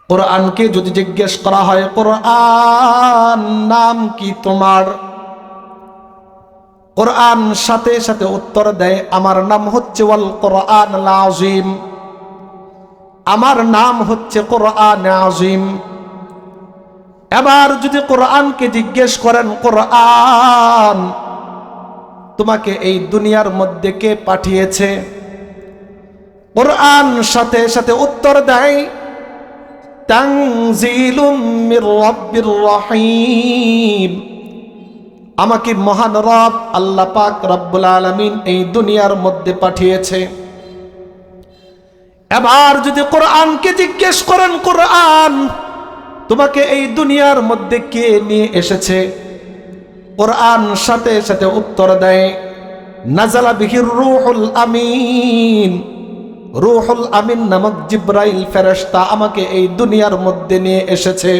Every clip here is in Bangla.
কোরআনকে যদি জিজ্ঞেস করা হয়, কোরআন নাম কি তোমার? কোরআন সাথে সাথে উত্তর দেয়, আমার নাম হচ্ছে ওয়াল কোরআনুল আযীম, আমার নাম হচ্ছে কোরআন আযীম। এবার যদি কোরআনকে জিজ্ঞেস করেন, কোরআন তোমাকে এই দুনিয়ার মধ্যে কে পাঠিয়েছে? কোরআন সাথে সাথে উত্তর দেয়, তানজিলুম মির রাব্বির রহিম, আমাকে মহান রব আল্লাহ পাক রব্বুল আলামিন এই দুনিয়ার মধ্যে পাঠিয়েছে। এবার যদি কোরআনকে জিজ্ঞেস করেন, কোরআন তোমাকে এই দুনিয়ার মধ্যে কে নিয়ে এসেছে? কোরআন সাথে সাথে উত্তর দেয়, নাজালা বিহির রূহুল আমিন, রূহুল আমিন নামক জিবরাইল ফেরেশতা আমাকে এই দুনিয়ার মধ্যে নিয়ে এসেছে।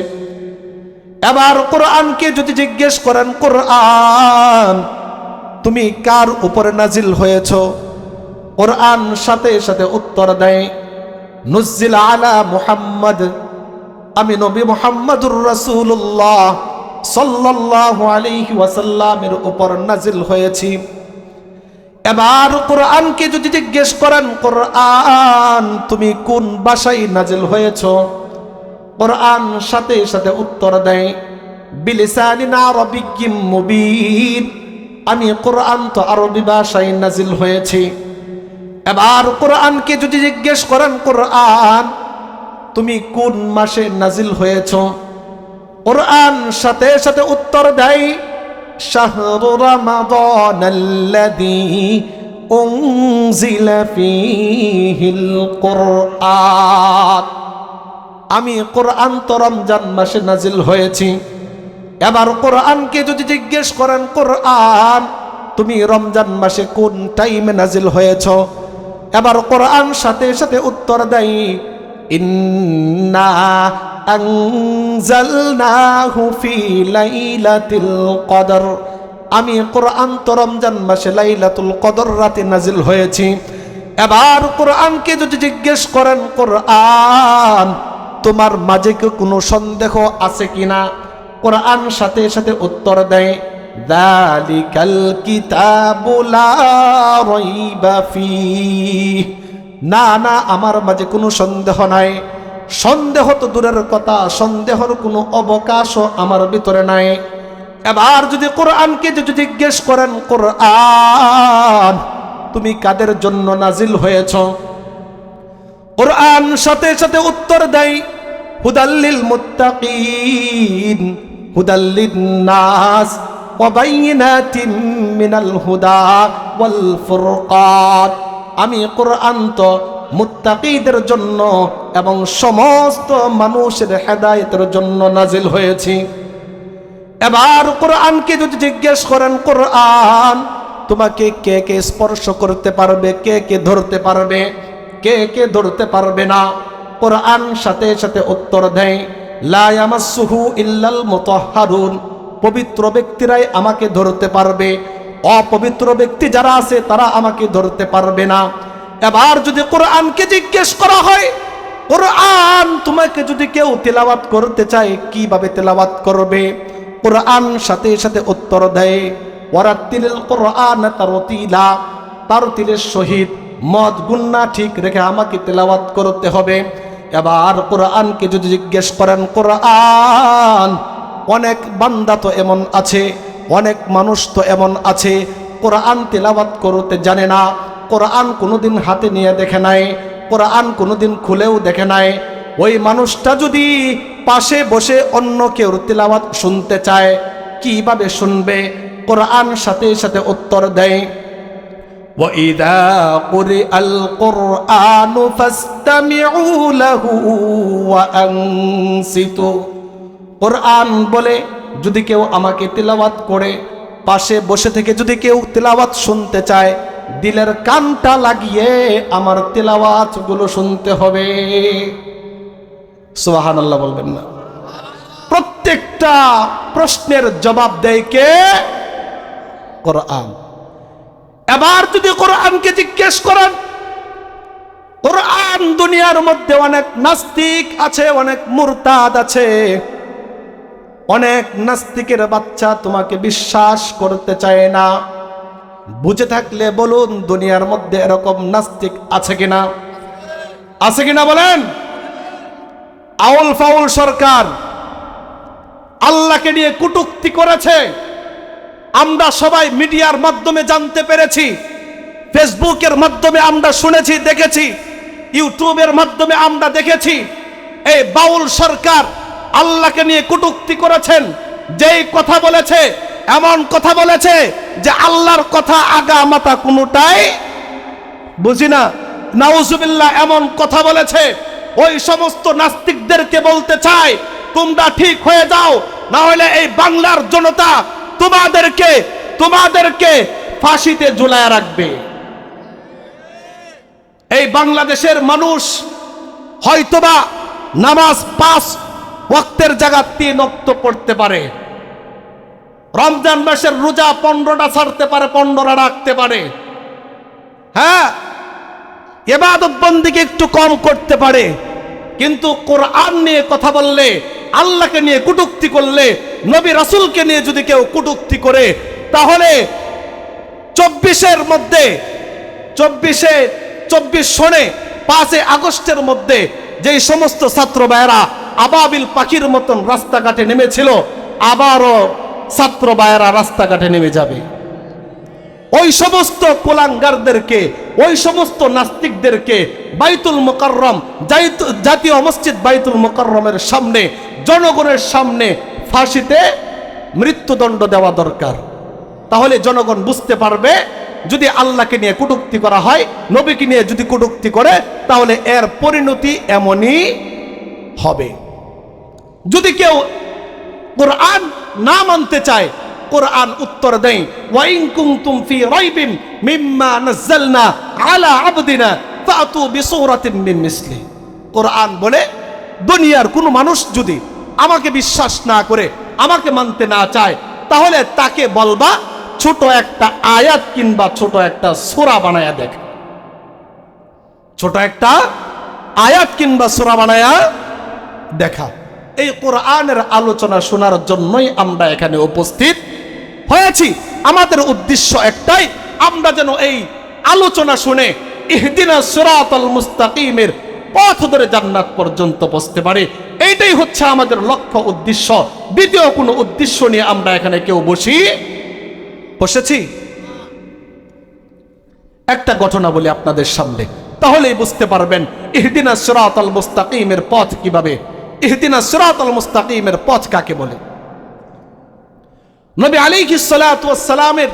এবার কোরআনকে যদি জিজ্ঞেস করেন, কোরআন তুমি কার উপরে নাজিল হয়েছ? কোরআন সাথে সাথে উত্তর দেয়, নুজ্জিল আলা মুহাম্মদ, আমি নবী মুহাম্মদুর রাসূলুল্লাহ সাল্লাল্লাহু আলাইহি ওয়াসাল্লামের উপর নাজিল হয়েছি। এবার কোরআনকে যদি জিজ্ঞেস করেন, কোরআন তুমি কোন ভাষায় নাজিল হয়েছ? কোরআন সাথে সাথে উত্তর দেয়, বিলিসানিন আরাবিয়্যিম মুবিন, আমি কোরআন তো আরবি ভাষায় নাজিল হয়েছি। এবার কোরআনকে যদি জিজ্ঞেস করেন, কোরআন তুমি কোন মাসে নাজিল হয়েছ? কোরআন সাথে সাথে উত্তর দেয়, শাহরু রমাদানাল্লাযী উনজিলা ফীহিল কুরআন, আমি কোরআন তো রমজান মাসে নাজিল হয়েছি। এবার কোরআনকে যদি জিজ্ঞেস করেন, কোরআন তুমি রমজান মাসে কোন টাইমে নাজিল হয়েছ? এবার কোরআন সাথে সাথে উত্তর দেয়, ইন্না আনজালনাহু ফি লাইলাতিল কদর, আমি কোরআন তো রমজান মাসে লাইলাতুল কদর রাতে নাজিল হয়েছি। এবার কোরআনকে যদি জিজ্ঞেস করেন, কোরআন তোমার মাঝে কি কোনো সন্দেহ আছে কিনা? কোরআন সাথে সাথে উত্তর দেয়, যালিকাল কিতাবু লা রাইবা ফীহ, না না আমার মাঝে কোনো সন্দেহ নাই। সন্দেহ তো দূরের কথা, সন্দেহর কোনো অবকাশও আমার ভিতরে নাই। এবার যদি কোরআনকে যদি জিজ্ঞেস করেন, কোরআন তুমি কাদের জন্য নাজিল হয়েছ? কোরআন সাথে সাথে উত্তর দেয়, হুদাল্লিল মুত্তাকিন, হুদাল্লিন নাস ওয়া বাইয়িনাতিন মিনাল হুদা ওয়াল ফুরকান, আমি কোরআন তো মুত্তাকিদের জন্য এবং সমস্ত মানুষের হেদায়েতের জন্য নাজিল হয়েছি। এবার কোরআনকে যদি জিজ্ঞেস করেন, কোরআন তোমাকে কে কে স্পর্শ করতে পারবে, কে কে ধরতে পারবে, কে কে ধরতে পারবে না? কোরআন সাথে সাথে উত্তর দেয়, লা ইয়ামাসসুহু ইল্লাল মুতাহহারুন, পবিত্র ব্যক্তিরাই আমাকে ধরতে পারবে, অপবিত্র ব্যক্তি যারা আছে তারা আমাকে ধরতে পারবে না। এবার যদি কোরআনকে জিজ্ঞেস করা হয়, কোরআন তোমাকে যদি কেউ তেলাওয়াত করতে চায় কিভাবে তেলাওয়াত করবে? কোরআন সাথে সাথে উত্তর দেয়, ওয়ারাত্তিলিল কোরআন তারতিলা, তারতিলের সহিত মদ গুন্না ঠিক রেখে আমাকে তেলাওয়াত করতে হবে। এবার কোরআনকে যদি জিজ্ঞেস করেন, কোরআন অনেক বান্দা তো এমন আছে, অনেক মানুষ তো এমন আছে কোরআন তেলাওয়াত করতে জানে না, কোরআন কোনোদিন হাতে নিয়ে দেখে নাই, কোরআন কোনোদিন খুলেও দেখে নাই। ওই মানুষটা যদি পাশে বসে অন্য কেউ তেলাওয়াত শুনতে চায় কিভাবে শুনবে? কোরআন সাথে সাথে উত্তর দেয়, وَإِذَا قُرِئَ الْقُرْآنُ فَاسْتَمِعُوا لَهُ وَأَنصِتُوا, কোরআন বলে যদি কেউ আমাকে তেলাওয়াত করে, পাশে বসে থেকে যদি কেউ তেলাওয়াত শুনতে চায়, দিলের কানটা লাগিয়ে আমার তেলাওয়াতগুলো শুনতে হবে। সুবহানাল্লাহ বলবেন না? প্রত্যেকটা প্রশ্নের জবাব দেয় কে? কোরআন। এবার যদি কোরআনকে জিজ্ঞেস করেন, কোরআন দুনিয়ার মধ্যে অনেক নাস্তিক আছে, অনেক মুরতাদ আছে, অনেক নাস্তিকের বাচ্চা তোমাকে বিশ্বাস করতে চায় না। বুঝে থাকলে বলুন দুনিয়ার মধ্যে এরকম নাস্তিক আছে কিনা? আছে কিনা বলেন? আউল ফাউল সরকার আল্লাহকে নিয়ে কটূক্তি করেছে, আমরা সবাই মিডিয়ার মাধ্যমে জানতে পেরেছি, ফেসবুকের মাধ্যমে আমরা শুনেছি, দেখেছি, ইউটিউবের মাধ্যমে আমরা দেখেছি। এই বাউল সরকার আল্লাহকে নিয়ে কটূক্তি করেছেন, যেই কথা বলেছে এমন কথা বলেছে যে আল্লাহর কথা আগা মাথা কোনোটাই বুঝি না, নাউজুবিল্লাহ এমন কথা বলেছে। ওই সমস্ত নাস্তিকদেরকে বলতে চাই, তোমরা ঠিক হয়ে যাও, না হলে এই বাংলার জনতা তোমাদেরকে ফাঁসিতে ঝুলায় রাখবে। এই বাংলাদেশের মানুষ হয়তোবা নামাজ 5 ওয়াক্তের জায়গা 3 ওয়াক্ত পড়তে পারে, রমজান মাসের রোজা 15টা ছাড়তে পারে, 15টা রাখতে পারে, হ্যাঁ ইবাদত বন্দেগী একটু কম করতে পারে, কিন্তু কোরআন নিয়ে কথা বললে, আল্লাহকে নিয়ে কটূক্তি করলে, নবী রাসূলকে নিয়ে যদি কেউ কটূক্তি করে, তাহলে 24 সনে 5 আগস্টের মধ্যে যেই সমস্ত ছাত্র ভাইয়েরা আবাবিল পাখির মতন রাস্তাঘাটে নেমেছিল, আবারও ছাত্র ভাইয়েরা রাস্তাঘাটে নেমে যাবে। ওই সমস্ত কোলাঙ্গারদেরকে, ওই সমস্ত নাস্তিকদেরকে বাইতুল মুকাররম, জাতীয় মসজিদ বাইতুল মুকাররমের সামনে, জনগণের সামনে ফাঁসিতে মৃত্যুদণ্ড দেওয়া দরকার। তাহলে জনগণ বুঝতে পারবে, যদি আল্লাহকে নিয়ে কটূক্তি করা হয়, নবীকে নিয়ে যদি কটূক্তি করে, তাহলে এর পরিণতি এমনই হবে। যদি কেউ কোরআন না মানতে চায়, কোরআন উত্তর দেয়, ওয়াইন কুনতুম ফি রাইবিন মিম্মা নাযালনা আলা আবদিনা ফাতু বিসূরাতিন মিন মিসলি। কোরআন বলে দুনিয়ার কোনো মানুষ যদি আমাকে বিশ্বাস না করে, আমাকে মানতে না চায়, তাহলে তাকে বলবা ছোট একটা আয়াত কিংবা ছোট একটা সূরা বানায়া দেখ, ছোট একটা আয়াত কিংবা সূরা বানায়া দেখা। এই কোরআনের আলোচনা শোনার জন্যই আমরা এখানে উপস্থিত হয়েছি। আমাদের উদ্দেশ্য একটাই, আমরা যেন এই আলোচনা শুনে ইহদিনাস সিরাতাল মুস্তাকিমের পথ ধরে জান্নাত পর্যন্ত পৌঁছতে পারি। এইটাই হচ্ছে আমাদের লক্ষ্য, উদ্দেশ্য। দ্বিতীয় কোনো উদ্দেশ্য নিয়ে আমরা এখানে কেউ বসেছি। একটা ঘটনা বলি আপনাদের সামনে, তাহলেই বুঝতে পারবেন ইহদিনাস সিরাতাল মুস্তাকিমের পথ কিভাবে। ইহদিনাস সিরাতাল মুস্তাকিমের পথ কাকে বলে? নবী আলাইহিস সালাতু ওয়াস সালামের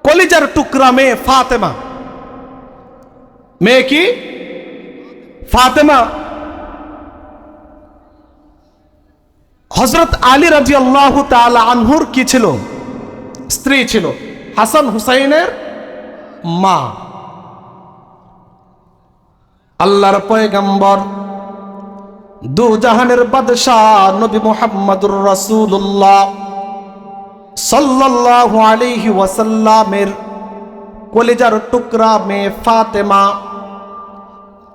কলিজার টুকরা মেয়ে ফাতেমা, মেয়ে কি? ফাতেমা। হযরত আলী রাদিয়াল্লাহু তাআলা আনহুর কি ছিল? স্ত্রী ছিল, হাসান হুসাইনের মা। আল্লাহর পয়গম্বর, দু জাহানের বাদশাহ নবী মুহাম্মদুর রাসূলুল্লাহ সাল্লাল্লাহু আলাইহি ওয়াসাল্লামের কলিজার টুকরা মেয়ে ফাতেমা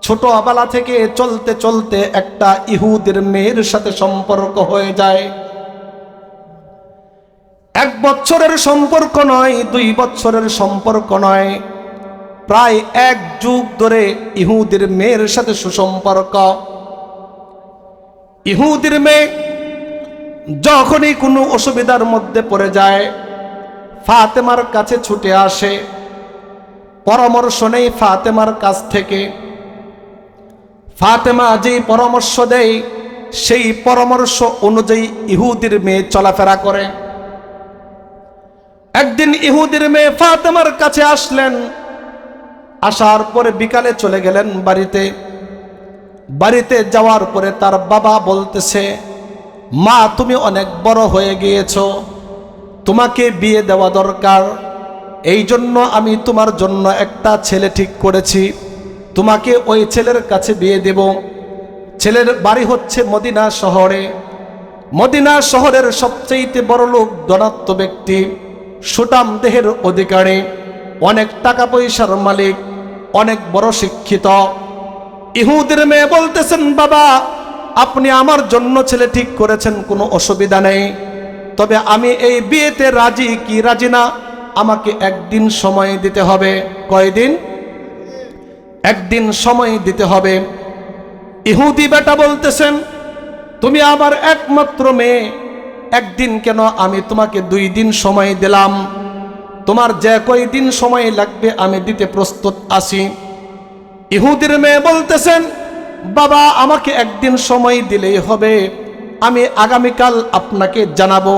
ছোটবেলা থেকে চলতে চলতে একটা ইহুদির মেয়ের সাথে সম্পর্ক হয়ে যায়। 1 বছরের সম্পর্ক নয়, 2 বছরের সম্পর্ক নয়, প্রায় 1 যুগ ধরে ইহুদির মেয়ের সাথে সুসম্পর্ক। ইহুদির মেয়ে যখনই কোনো অসুবিধার মধ্যে পড়ে যায়, ফাতেমার কাছে ছুটে আসে, পরামর্শ নেই ফাতেমার কাছ থেকে। ফাতেমা যেই পরামর্শ দেয়, সেই পরামর্শ অনুযায়ী ইহুদির মেয়ে চলাফেরা করে। একদিন ইহুদির মেয়ে ফাতেমার কাছে আসলেন, আসার পরে বিকালে চলে গেলেন বাড়িতে। বাড়িতে যাওয়ার পরে তার বাবা বলতেছে, মা তুমি অনেক বড় হয়ে গিয়েছো, তোমাকে বিয়ে দেওয়া দরকার, এই জন্য আমি তোমার জন্য একটা ছেলে ঠিক করেছি, তোমাকে ওই ছেলের কাছে বিয়ে দেব। ছেলের বাড়ি হচ্ছে মদিনা শহরে। মদিনা শহরের সবচেয়ে বড় লোক, ধনাত্ম ব্যক্তি, সুঠাম দেহের অধিকারী, অনেক টাকা পয়সার মালিক। অনেক বড় শিক্ষিত। ইহুদির মেয়ে বলতেছেন, বাবা আপনি আমার জন্য ছেলে ঠিক করেছেন, কোনো অসুবিধা নেই, তবে আমি এই বিয়েতে রাজি কি রাজি না, আমাকে একদিন সময় দিতে হবে। কয়দিন? একদিন সময় দিতে হবে। ইহুদি বেটা বলতেছেন, তুমি আমার একমাত্র মেয়ে, একদিন কেন, আমি তোমাকে 2 দিন সময় দিলাম, তোমার যে কয়দিন সময় লাগবে আমি দিতে প্রস্তুত আছি। ইহুদির মেয়ে বলতেছেন, বাবা আমাকে একদিন সময় দিলেই হবে, আমি আগামীকাল আপনাকে জানাবো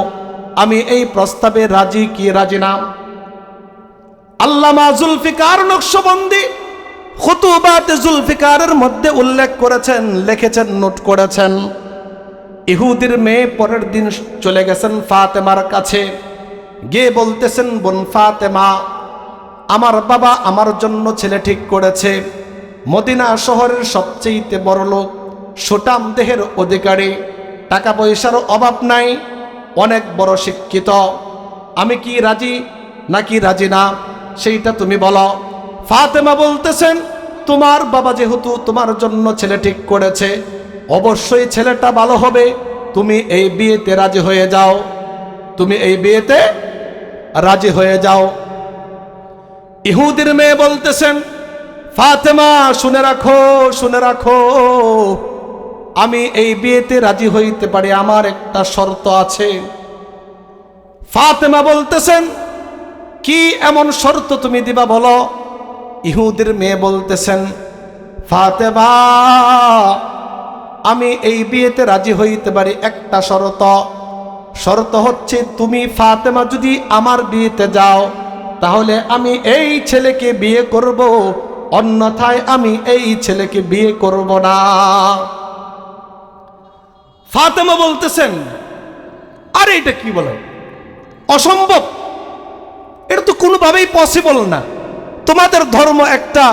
আমি এই প্রস্তাবে রাজি কি রাজি না। আল্লামা জুলফিকার নকশবন্দি খুতুবাত জুলফিকারের মধ্যে উল্লেখ করেছেন, লিখেছেন, নোট করেছেন, ইহুদির মেয়ে পরের দিন চলে গেছেন ফাতেমার কাছে, গিয়ে বলতেছেন, বোন ফাতেমা, আমার বাবা আমার জন্য ছেলে ঠিক করেছে, মদিনা শহরের সবচেয়ে বড় লোক, সুটাম দেহের অধিকারী, টাকা পয়সার অভাব নাই, অনেক বড় শিক্ষিত, আমি কি রাজি নাকি রাজি না সেইটা তুমি বলো। ফাতেমা বলতেছেন, তোমার বাবা যেহেতু তোমার জন্য ছেলে ঠিক করেছে, অবশ্যই ছেলেটা ভালো হবে, তুমি এই বিয়েতে রাজি হয়ে যাও, তুমি এই বিয়েতে রাজি হয়ে যাও। ইহুদির মেয়ে বলতেছেন, ফাতেমা শুনে রাখো, শুনে রাখো, আমি এই বিয়েতে রাজি হইতে পারি, আমার একটা শর্ত আছে। ফাতেমা বলতেছেন, কি এমন শর্ত তুমি দিবা বলো। ইহুদির মেয়ে বলতেছেন, ফাতেমা আমি এই বিয়েতে রাজি হইতে পারি, একটা শর্ত, শর্ত হচ্ছে তুমি ফাতেমা যদি আমার বিয়েতে যাও তাহলে আমি এই ছেলেকে বিয়ে করব, অন্যথায় আমি এই ছেলেকে বিয়ে করব না। ফাতেমা বলতেছেন, আরে এটা কি বলে, অসম্ভব, এটা তো কোনোভাবেই পসিবল না, তোমাদের ধর্ম একটা,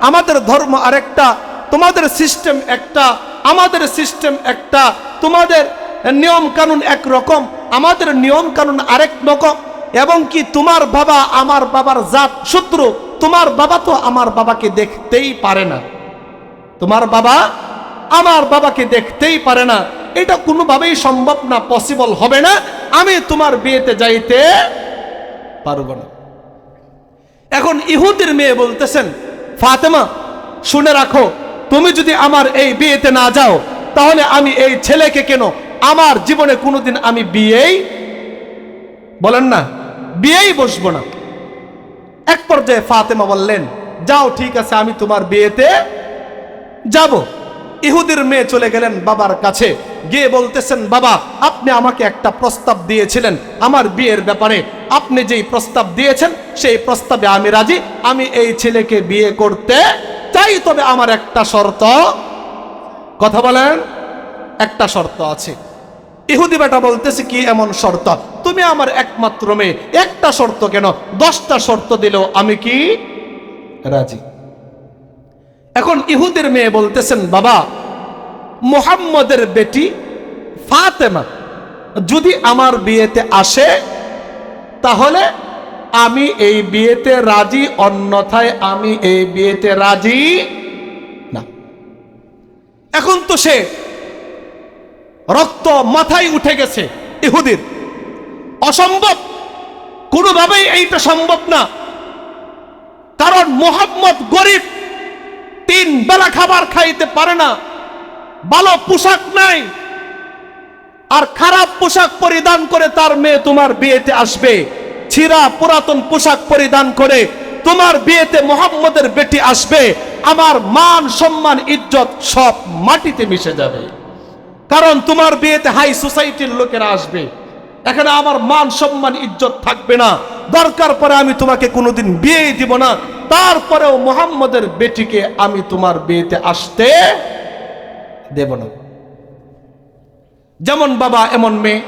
আমাদের ধর্ম আরেকটা, তোমাদের সিস্টেম একটা, আমাদের সিস্টেম একটা, তোমাদের নিয়ম কানুন একরকম, আমাদের নিয়ম কানুন আরেক রকম, এবং কি তোমার বাবা আমার বাবার জাত শত্রু, তোমার বাবা তো আমার বাবাকে দেখতেই পারে না, তোমার বাবা আমার বাবাকে দেখতেই পারে না, এটা কোনোভাবেই সম্ভব না, পসিবল হবে না, আমি তোমার বিয়েতে যাইতে পারবো না। এখন ইহুদির মেয়ে বলতেছেন, ফাতেমা শুনে রাখো, তুমি যদি আমার এই বিয়েতে না যাও তাহলে আমি এই ছেলেকে কেন আমার জীবনে কোনোদিন আমি বিয়েই, বলেন না, বিয়েই বসবো না। এক পর্যায়ে ফাতেমা বললেন, যাও ঠিক আছে, আমি তোমার বিয়েতে যাব। ইহুদির মেয়ে চলে গেলেন বাবার কাছে, গিয়ে বলতেছেন, বাবা আপনি আমাকে একটা প্রস্তাব দিয়েছিলেন আমার বিয়ের ব্যাপারে, আপনি যেই প্রস্তাব দিয়েছেন সেই প্রস্তাবে আমি রাজি, আমি এই ছেলেকে বিয়ে করতে চাই, তবে আমার একটা শর্ত, কথা বলেন, একটা শর্ত আছে। ইহুদি বেটা বলতেছে, কি এমন শর্ত, তুমি আমার একমাত্র মেয়ে, একটা শর্ত কেন, 10টা শর্ত দিলেও আমি কি রাজি। এখন ইহুদির মেয়ে বলতেছেন, বাবা মুহাম্মদের বেটি ফাতেমা যদি আমার বিয়েতে আসে তাহলে আমি এই বিয়েতে রাজি, অন্যথায় আমি এই বিয়েতে রাজি না। এখন তো সে রক্ত মাথায় উঠে গেছে ইহুদির, অসম্ভব, কোনোভাবেই এইটা সম্ভব না, কারণ মুহাম্মদ গরিব, 3 বেলা খাবার খাইতে পারে না, ভালো পোশাক নাই, আর খারাপ পোশাক পরিধান করে তার মেয়ে তোমার বিয়েতে আসবে, ছিঁড়া পুরাতন পোশাক পরিধান করে তোমার বিয়েতে মুহাম্মদের বেটি আসবে, আমার মান সম্মান ইজ্জত সব মাটিতে মিশে যাবে, কারণ তোমার বিয়েতে হাই সোসাইটির লোকেরা আসবে, এখানে আমার মান সম্মান ইজ্জত থাকবে না, দরকার পরে আমি তোমাকে কোনোদিন বিয়ে দিব না, তারপরেও মুহাম্মদের বেটিকে আমি তোমার বিয়েতে আসতে দেব না। যেমন বাবা এমন মেয়ে।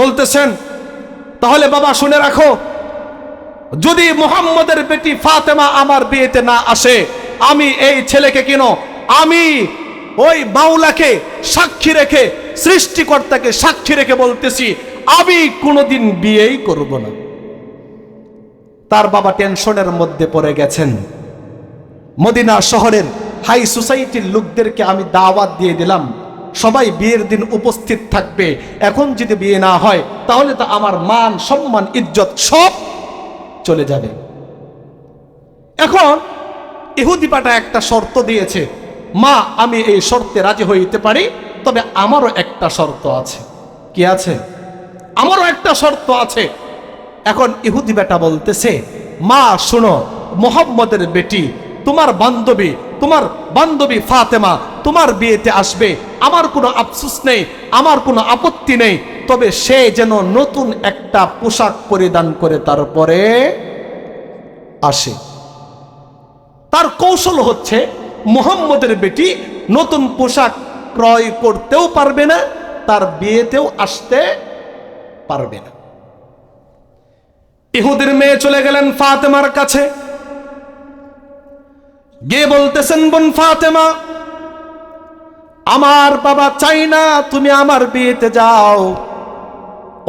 বলতেছেন, তাহলে বাবা শুনে রাখো, যদি মুহাম্মদের বেটি ফাতেমা আমার বিয়েতে না আসে, আমি এই ছেলেকে কেন, আমি ওই মাওলাকে সাক্ষী রেখে, সৃষ্টিকর্তাকে সাক্ষী রেখে বলতেছি, আমি কোনোদিন বিয়েই করব না। তার বাবা টেনশনের মধ্যে পড়ে গেছেন। মদিনা শহরের হাই সোসাইটির লোকদেরকে আমি দাওয়াত দিয়ে দিলাম, সবাই বিয়ের দিন উপস্থিত থাকবে। এখন যদি বিয়ে না হয় তাহলে তো আমার মান সম্মান ইজ্জত সব চলে যাবে। এখন ইহুদি পাটা একটা শর্ত দিয়েছে, মা আমি এই শর্তে রাজি হইতে পারি, তবে আমারও একটা শর্ত আছে। কি আছে? আমারও একটা শর্ত আছে। এখন ইহুদি বেটা বলতেছে, মা শোনো, মুহাম্মদের বেটি তোমার বান্ধবী ফাতেমা তোমার বিয়েতে আসবে, আমার কোনো আফসোস নেই, আমার কোনো আপত্তি নেই, তবে সে যেন নতুন একটা পোশাক পরিধান করে তারপরে আসে। তার কৌশল হচ্ছে মুহাম্মদের বেটি নতুন পোশাক ক্রয় করতেও পারবে না, তার বিয়েতেও আসতে পারবে না। ইহুদির মেয়ে চলে গেলেন ফাতেমার কাছে, গিয়ে বলতেছেন, বোন ফাতেমা, আমার বাবা চাই না তুমি আমার বিয়েতে যাও।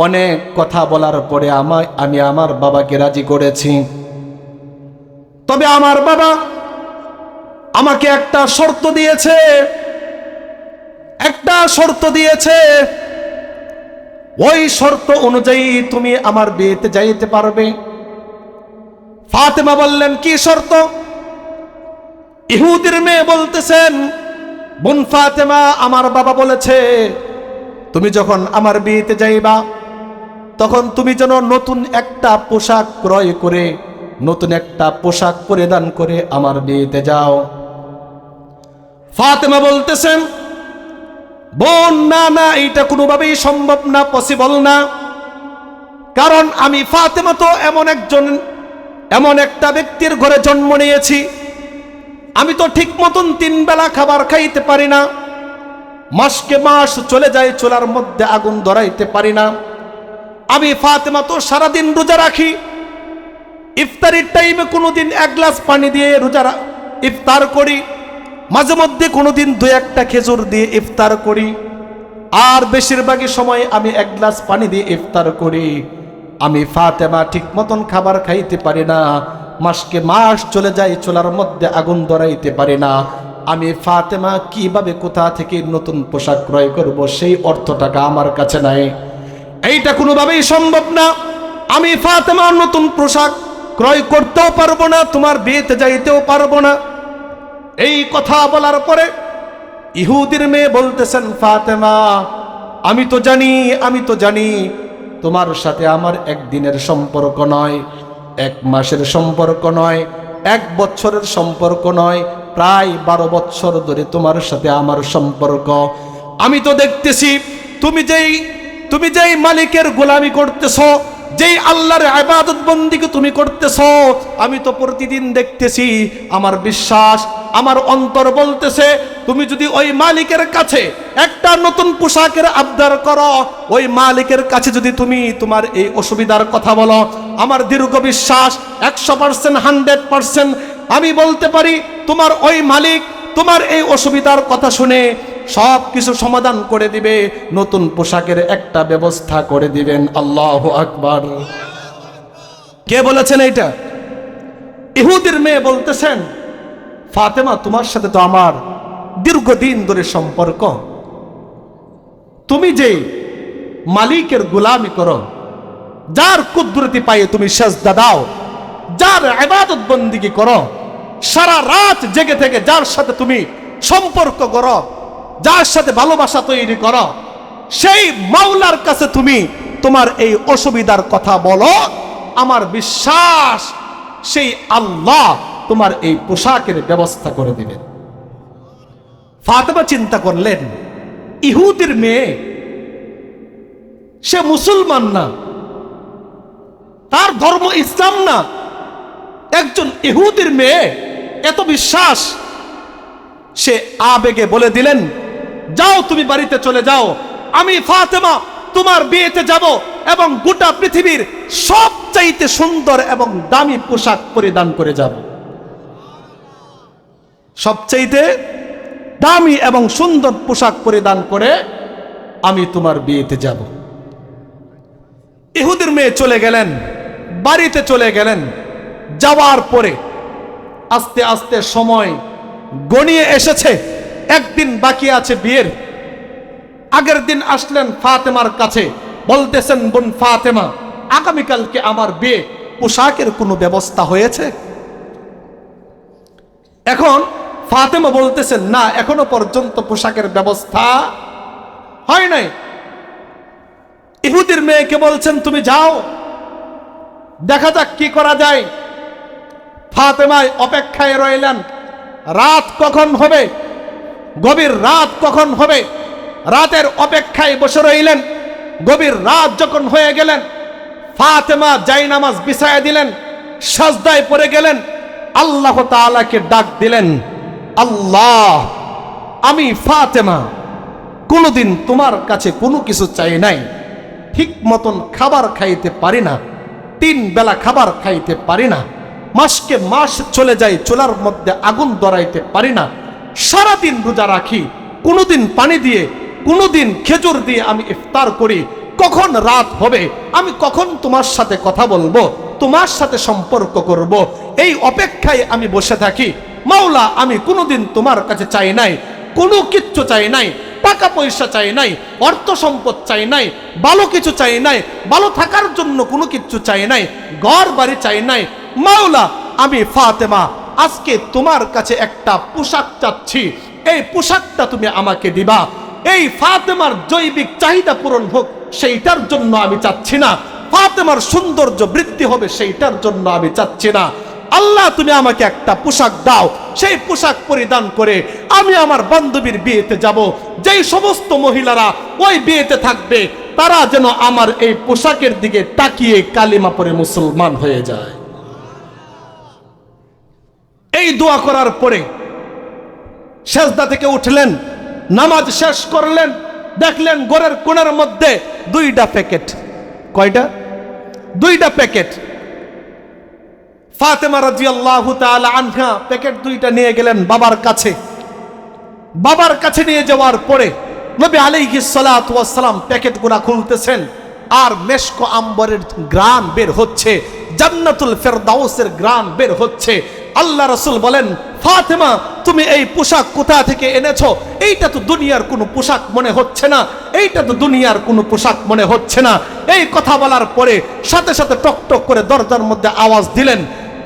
অনেক কথা বলার পরে আমি আমার বাবাকে রাজি করেছি, তবে আমার বাবা আমাকে একটা শর্ত দিয়েছে, ওই শর্ত অনুযায়ী তুমি আমার বিয়েতে যাইতে পারবে। ফাতেমা বললেন, কি শর্ত? ইহুদির মেয়ে বলতেছেন, বোন ফাতেমা, আমার বাবা বলেছে তুমি যখন আমার বিয়েতে যাইবা তখন তুমি যেন নতুন একটা পোশাক ক্রয় করে, নতুন একটা পোশাক পরিধান করে আমার বিয়েতে যাও। ফাতেমা বলতেছেন, বোন না না, এটা কোনোভাবেই সম্ভব না, পসিবল না। কারণ আমি ফাতেমা তো এমন একটা ব্যক্তির ঘরে জন্ম নিয়েছি, আমি তো ঠিক মতন 3 বেলা খাবার খাইতে পারি না, মাসকে মাস চলে যায় চুলার মধ্যে আগুন ধরাইতে পারি না। আমি ফাতেমা তো সারাদিন রোজা রাখি, ইফতারির টাইমে কোনোদিন 1 গ্লাস পানি দিয়ে ইফতার করি, মাঝে মধ্যে কোনোদিন 2-1টা খেজুর দিয়ে ইফতার করি, আর বেশিরভাগই সময় আমি 1 গ্লাস পানি দিয়ে ইফতার করি। আমি ফাতেমা ঠিক মতন খাবার খাইতে পারি না, মাসকে মাস চলে যায় চুলার মধ্যে আগুন ধরাইতে পারি না। আমি ফাতেমা কিভাবে কোথা থেকে নতুন পোশাক ক্রয় করব, সেই অর্থ টাকা আমার কাছে নাই, এইটা কোনোভাবেই সম্ভব না। আমি ফাতেমা নতুন পোশাক ক্রয় করতেও পারবো না, তোমার বিয়েতে যাইতেও পারবো না। এই কথা বলার পরে ইহুদির মেয়ে বলতেছেন, ফাতেমা আমি তো জানি তোমার সাথে আমার 1 দিনের সম্পর্ক নয়, 1 মাসের সম্পর্ক নয়, 1 বছরের সম্পর্ক নয়, প্রায় 12 বছর ধরে তোমার সাথে আমার সম্পর্ক। আমি তো দেখতেছি তুমি যেই মালিকের গোলামি করতেছো, যেই আল্লাহর ইবাদত বন্দেগী তুমি করতেছো, আমি তো প্রতিদিন দেখতেছি। আমার বিশ্বাস, আমার অন্তর বলতেছে, তুমি যদি ওই মালিকের কাছে একটা নতুন পোশাকের আবদার করো, ওই মালিকের কাছে যদি তুমি তোমার এই অসুবিধার কথা বলো, আমার দীর্ঘ বিশ্বাস 100%, 100% আমি বলতে পারি তোমার ওই মালিক তোমার এই অসুবিধার কথা শুনে সব কিছু সমাধান করে দিবে, নতুন পোশাকের একটা ব্যবস্থা করে দিবেন। আল্লাহু আকবার। কে বলেছেন এইটা? ইহুদির মেয়ে বলতেছেন, ফাতেমা তোমার সাথে তো আমার দীর্ঘদিন ধরে সম্পর্ক, তুমি যে মালিকের গোলামি করো, যার কুদরতি পায়ে তুমি সেজদা দাও, যার ইবাদত বন্দেগী করো, সারা রাত জেগে থেকে যার সাথে তুমি সম্পর্ক করো, যার সাথে ভালোবাসা তৈরি করো, সেই মাওলার কাছে তুমি তোমার এই অসুবিধার কথা বলো, আমার বিশ্বাস সেই আল্লাহ তোমার এই পোশাকের ব্যবস্থা করে দিবেন। ফাতেমা চিন্তা করলেন, ইহুদির মেয়ে, সে মুসলমান না, তার ধর্ম ইসলাম না, একজন ইহুদির মেয়ে, এত বিশ্বাস। সে আবেগে বলে দিলেন, যাও তুমি বাড়িতে চলে যাও, আমি ফাতেমা তোমার বিয়েতে যাব এবং গোটা পৃথিবীর সবচাইতে সুন্দর এবং দামি পোশাক পরিধান করে যাব। সবচাইতে দামি এবং সুন্দর পোশাক পরিধান করে আমি তোমার বিয়েতে যাব। ইহুদির মেয়ে চলে গেলেন, বাড়িতে চলে গেলেন। যাওয়ার পরে আস্তে আস্তে সময় গণিয়ে এসেছে, একদিন বাকি আছে বিয়ের। আগের দিন আসলেন ফাতেমার কাছে, বলতেছেন, বোন ফাতেমা, আগামীকালকে আমার বিয়ে, পোশাকের কোনো ব্যবস্থা হয়েছে? এখন ফাতেমা বলতেছেন, না, এখনো পর্যন্ত পোশাকের ব্যবস্থা হয় নাই। ইহুদির মেয়েকে বলছেন, তুমি যাও, দেখা যাক কি করা যায়। ফাতেমায় অপেক্ষায় রইলেন, রাত কখন হবে, গভীর রাত কখন হবে, রাতের অপেক্ষায় বসে রইলেন। গভীর রাত যখন হয়ে গেলেন, ফাতেমা জায়নামাজ বিছায়া দিলেন, সাজদায় পড়ে গেলেন, আল্লাহ তাআলাকে ডাক দিলেন, আল্লাহ, আমি ফাতেমা কোনোদিন তোমার কাছে কোনো কিছু চাই নাই, ঠিক মতন খাবার খাইতে পারি না, 3 বেলা খাবার খাইতে পারি না, মাসকে মাস চলে যায় চুলার মধ্যে আগুন ধরাইতে পারি না, সারাদিন রোজা রাখি, কোনোদিন পানি দিয়ে, কোনোদিন খেজুর দিয়ে আমি ইফতার করি। কখন রাত হবে, আমি কখন তোমার সাথে কথা বলবো, তোমার সাথে সম্পর্ক করব, এই অপেক্ষায় আমি বসে থাকি। মাওলা, আমি কোনোদিন তোমার কাছে চাই নাই, কোনো কিচ্ছু চাই নাই, টাকা পয়সা চাই নাই, অর্থ সম্পদ চাই নাই, ভালো কিছু চাই নাই, ভালো থাকার জন্য কোনো কিছু চাই নাই, ঘর বাড়ি চাই নাই। মাওলা, আমি ফাতেমা আজকে তোমার কাছে একটা পোশাক চাচ্ছি, এই পোশাকটা তুমি আমাকে দিবা। এই ফাতেমার জৈবিক চাহিদা পূরণ হোক, সেইটার জন্য আমি চাচ্ছি না। ফাতেমার সৌন্দর্য বৃদ্ধি হবে, সেইটার জন্য আমি চাচ্ছি না। আল্লাহ, তুমি আমাকে একটা পোশাক দাও, সেই পোশাক পরিধান করে আমি আমার বান্ধবীর বিয়েতে যাব। যেই সমস্ত মহিলারা ওই বিয়েতে থাকবে, তারা যেন আমার এই পোশাকের দিকে তাকিয়ে কালিমা পড়ে মুসলমান হয়ে যায়। এই দোয়া করার পরে সেজদা থেকে উঠলেন, নামাজ শেষ করলেন, দেখলেন ঘরের কোণার মধ্যে 2টা প্যাকেট। কয়টা? 2টা প্যাকেট। ফাতেমা রাদিয়াল্লাহু তাআলা আনহা প্যাকেট 2টা নিয়ে গেলেন বাবার কাছে। বাবার কাছে নিয়ে যাওয়ার পরে নবী আলাইহিস সালাতু ওয়াস সালাম প্যাকেটগুলো খুলতেছেন, আর মেশক আম্বরের ঘ্রাণ বের হচ্ছে, জান্নাতুল ফেরদাউসের ঘ্রাণ বের হচ্ছে। আল্লাহ রাসূল বলেন, ফাতেমা, তুমি এই পোশাক কোথা থেকে এনেছো? এইটা তো দুনিয়ার কোনো পোশাক মনে হচ্ছে না, এইটা তো দুনিয়ার কোনো পোশাক মনে হচ্ছে না। এই কথা বলার পরে সাথে সাথে টক টক করে দরজার মধ্যে আওয়াজ দিলেন।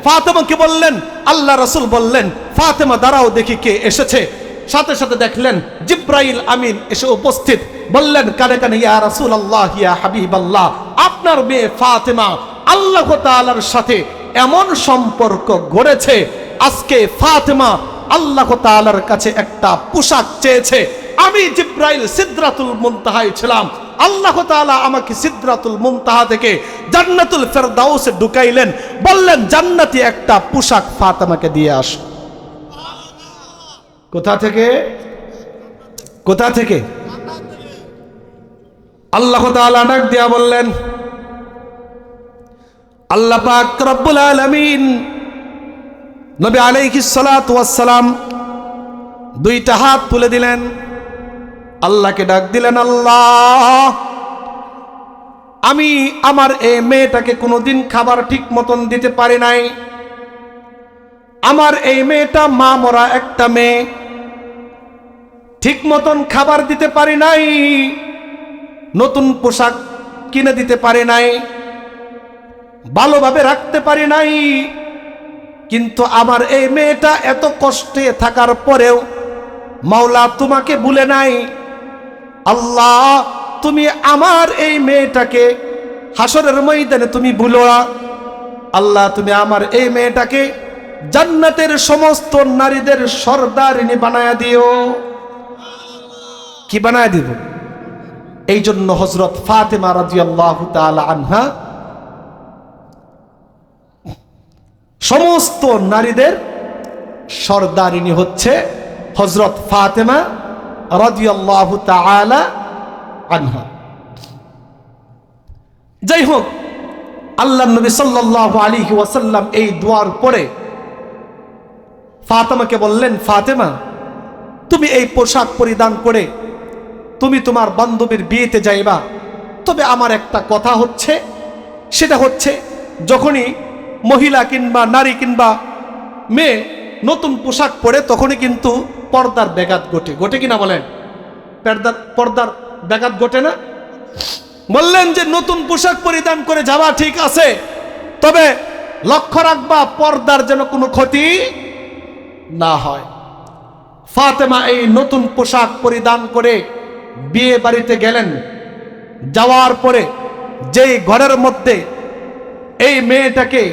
ফাতেমাকে বললেন, আল্লাহ রাসূল বললেন, ফাতেমা দাঁড়াও, দেখি কে এসেছে। সাথে সাথে দেখলেন জিব্রাইল আমিন এসে উপস্থিত। বললেন কানে কানে, ইয়া রাসূলুল্লাহ, ইয়া হাবিবাল্লাহ, আপনার মেয়ে ফাতেমা আল্লাহ তাআলার সাথে এমন সম্পর্ক গড়েছে, আজকে ফাতেমা আল্লাহ তাআলার কাছে একটা পোশাক চেয়েছে। আমি জিব্রাইল সিদরাতুল মুনতাহায় ছিলাম, আল্লাহ তাআলা আমাকে সিদরাতুল মুনতাহা থেকে জান্নাতুল ফেরদাউসে ঢুকাইলেন, বললেন জান্নাতি একটা পোশাক ফাতেমাকে দিয়ে আস। কোথা থেকে? কোথা থেকে? আল্লাহ তাআলা ডাক দিয়া বললেন, আল্লাহ পাক রব্বুল আলামিন নবী আলাইহিস সালাতু ওয়াস সালাম 2টা হাত তুলে দিলেন, আল্লাহকে ডাক দিলেন, আল্লাহ, আমি আমার এই মেয়েটাকে কোনোদিন খাবার ঠিক মতন দিতে পারি নাই। আমার এই মেয়েটা মা মরা একটা মেয়ে, ঠিক মতন খাবার দিতে পারি নাই, নতুন পোশাক কিনে দিতে পারি নাই, ভালোভাবে রাখতে পারি নাই। কিন্তু আমার এই মেয়েটা এত কষ্টে থাকার পরেও মাওলা তোমাকে ভুলে নাই। আল্লাহ, তুমি আমার এই মেয়েটাকে হাসরের ময়দানে তুমি ভুলো না। আল্লাহ, তুমি আমার এই মেয়েটাকে জান্নাতের সমস্ত নারীদের সর্দারিনী বানায়া দিও। কি বানায়া দিব? এই জন্য হযরত ফাতেমা রাদিয়াল্লাহু তাআলা আনহা সমস্ত নারীদের সর্দারিনী হচ্ছে হযরত ফাতেমা রাদিয়াল্লাহু তাআলা আনহা। যাই হোক, আল্লাহর নবী সাল্লাল্লাহু আলাইহি ওয়াসাল্লাম এই দোয়ার পরে ফাতেমাকে বললেন, ফাতেমা, তুমি এই পোশাক পরিধান করে তুমি তোমার বান্ধবীর বিয়েতে যাইবা। তবে আমার একটা কথা হচ্ছে, সেটা হচ্ছে যখনই মহিলা কিংবা নারী কিংবা মেয়ে নতুন পোশাক পরে তখনই কিন্তু পর্দার ব্যাঘাত ঘটে, ঘটে কিনা বলেন? পর্দার ব্যাঘাত ঘটে না? বললেন যে নতুন পোশাক পরিধান করে যাওয়া ঠিক আছে, তবে লক্ষ্য রাখবা পর্দার যেন কোনো ক্ষতি না হয়। ফাতেমা এই নতুন পোশাক পরিধান করে বিয়ে বাড়িতে গেলেন। যাওয়ার পরে যেই ঘরের মধ্যে এই মেয়েটাকে